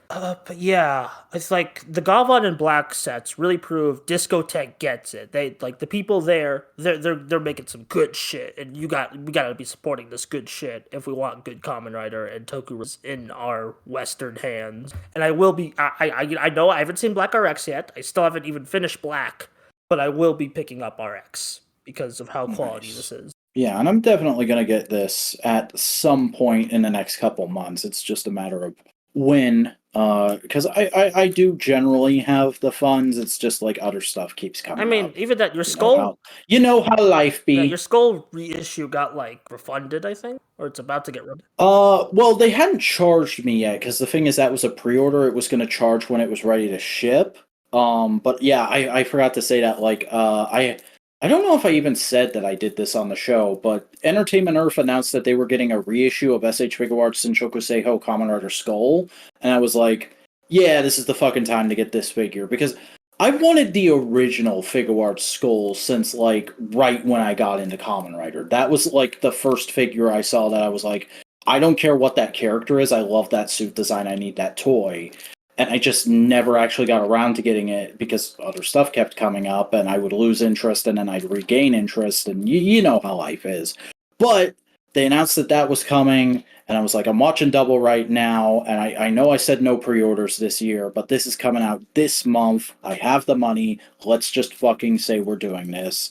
But yeah, it's like the Galvan and Black sets really prove Discotek gets it. They like the people there. They're making some good shit, and we gotta be supporting this good shit if we want good Kamen Rider and Toku is in our Western hands. And I will be. I know I haven't seen Black RX yet. I still haven't even finished Black, but I will be picking up RX because of how quality this is. Yeah, and I'm definitely gonna get this at some point in the next couple months. It's just a matter of when, because I do generally have the funds. It's just like other stuff keeps coming. I mean, up. even that your Skull, you know how life be. yeah, your Skull reissue got like refunded, I think, or it's about to get refunded. Well, they hadn't charged me yet because the thing is that was a pre-order. It was going to charge when it was ready to ship. But yeah, I forgot to say that. Like, I don't know if I even said that I did this on the show, but Entertainment Earth announced that they were getting a reissue of SH Figuarts Shinchoku Seiho Kamen Rider Skull, and I was like, yeah, this is the fucking time to get this figure, because I wanted the original Figuarts Skull since, like, right when I got into Kamen Rider. That was, like, the first figure I saw that I was like, I don't care what that character is, I love that suit design, I need that toy. And I just never actually got around to getting it because other stuff kept coming up and I would lose interest and then I'd regain interest, and you know how life is. But they announced that was coming, and I was like, I'm watching Double right now, and I know I said no pre-orders this year, but this is coming out this month. I have the money. Let's just fucking say we're doing this.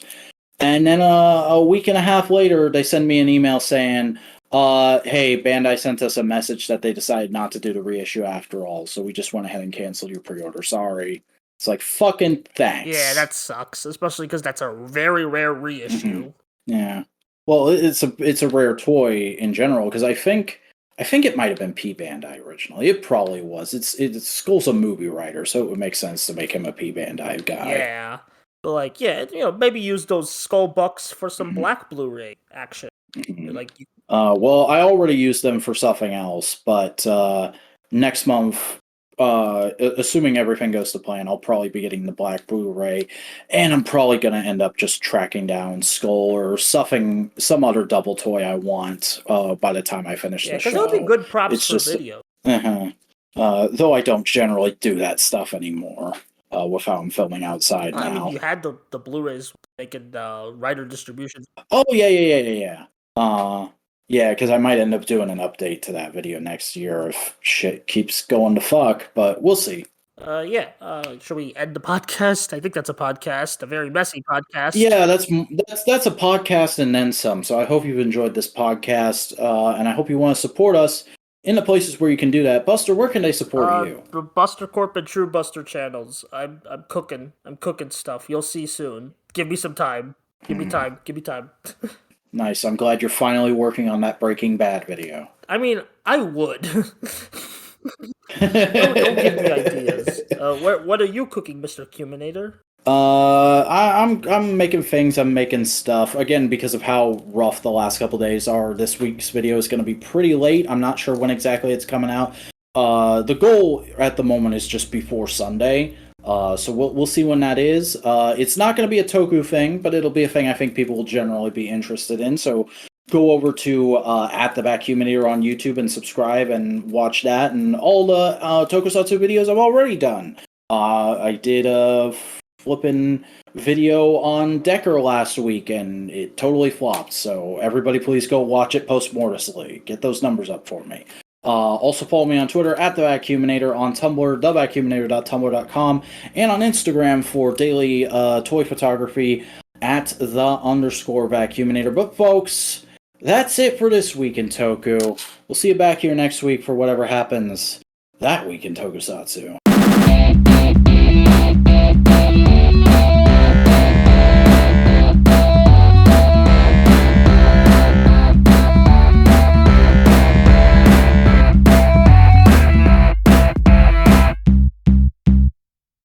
And then a week and a half later, they send me an email saying, hey, Bandai sent us a message that they decided not to do the reissue after all, so we just went ahead and canceled your pre-order. Sorry. It's like, fucking thanks. Yeah, that sucks, especially because that's a very rare reissue. Yeah. Well, it's a rare toy in general, because I think it might have been P Bandai originally. It probably was. It's Skull's a movie writer, so it would make sense to make him a P Bandai guy. Yeah. But like, yeah, maybe use those Skull bucks for some Black Blu-ray action. Like, well, I already used them for something else, but next month, assuming everything goes to plan, I'll probably be getting the Black Blu-ray, and I'm probably going to end up just tracking down Skull or some other double toy I want by the time I finish the show. Yeah, because that would be good props for video. Though I don't generally do that stuff anymore with how I'm filming outside now. I mean, you had the Blu-rays making writer distribution. Oh, yeah. Yeah, because I might end up doing an update to that video next year if shit keeps going to fuck, but we'll see. Should we end the podcast? I think that's a podcast, a very messy podcast. Yeah, that's a podcast and then some. So I hope you've enjoyed this podcast, and I hope you want to support us in the places where you can do that. Buster, where can they support you? The Buster Corp and True Buster channels. I'm cooking stuff. You'll see soon. Give me some time. Give me time. Nice. I'm glad you're finally working on that Breaking Bad video. I mean, I would. Don't give me ideas. What are you cooking, Mr. Cuminator? I'm making things. I'm making stuff. Again, because of how rough the last couple days are, this week's video is going to be pretty late. I'm not sure when exactly it's coming out. The goal at the moment is just before Sunday. So we'll see when that is. It's not going to be a Toku thing, but it'll be a thing I think people will generally be interested in. So go over to at the Vacuuminator on YouTube and subscribe and watch that and all the Tokusatsu videos I've already done. I did a flipping video on Decker last week and it totally flopped. So everybody please go watch it postmortisly. Get those numbers up for me. Also follow me on Twitter at The Vacuuminator, on Tumblr, thevacuuminator.tumblr.com, and on Instagram for daily toy photography at _Vacuuminator. But folks, that's it for this week in Toku. We'll see you back here next week for whatever happens that week in Tokusatsu.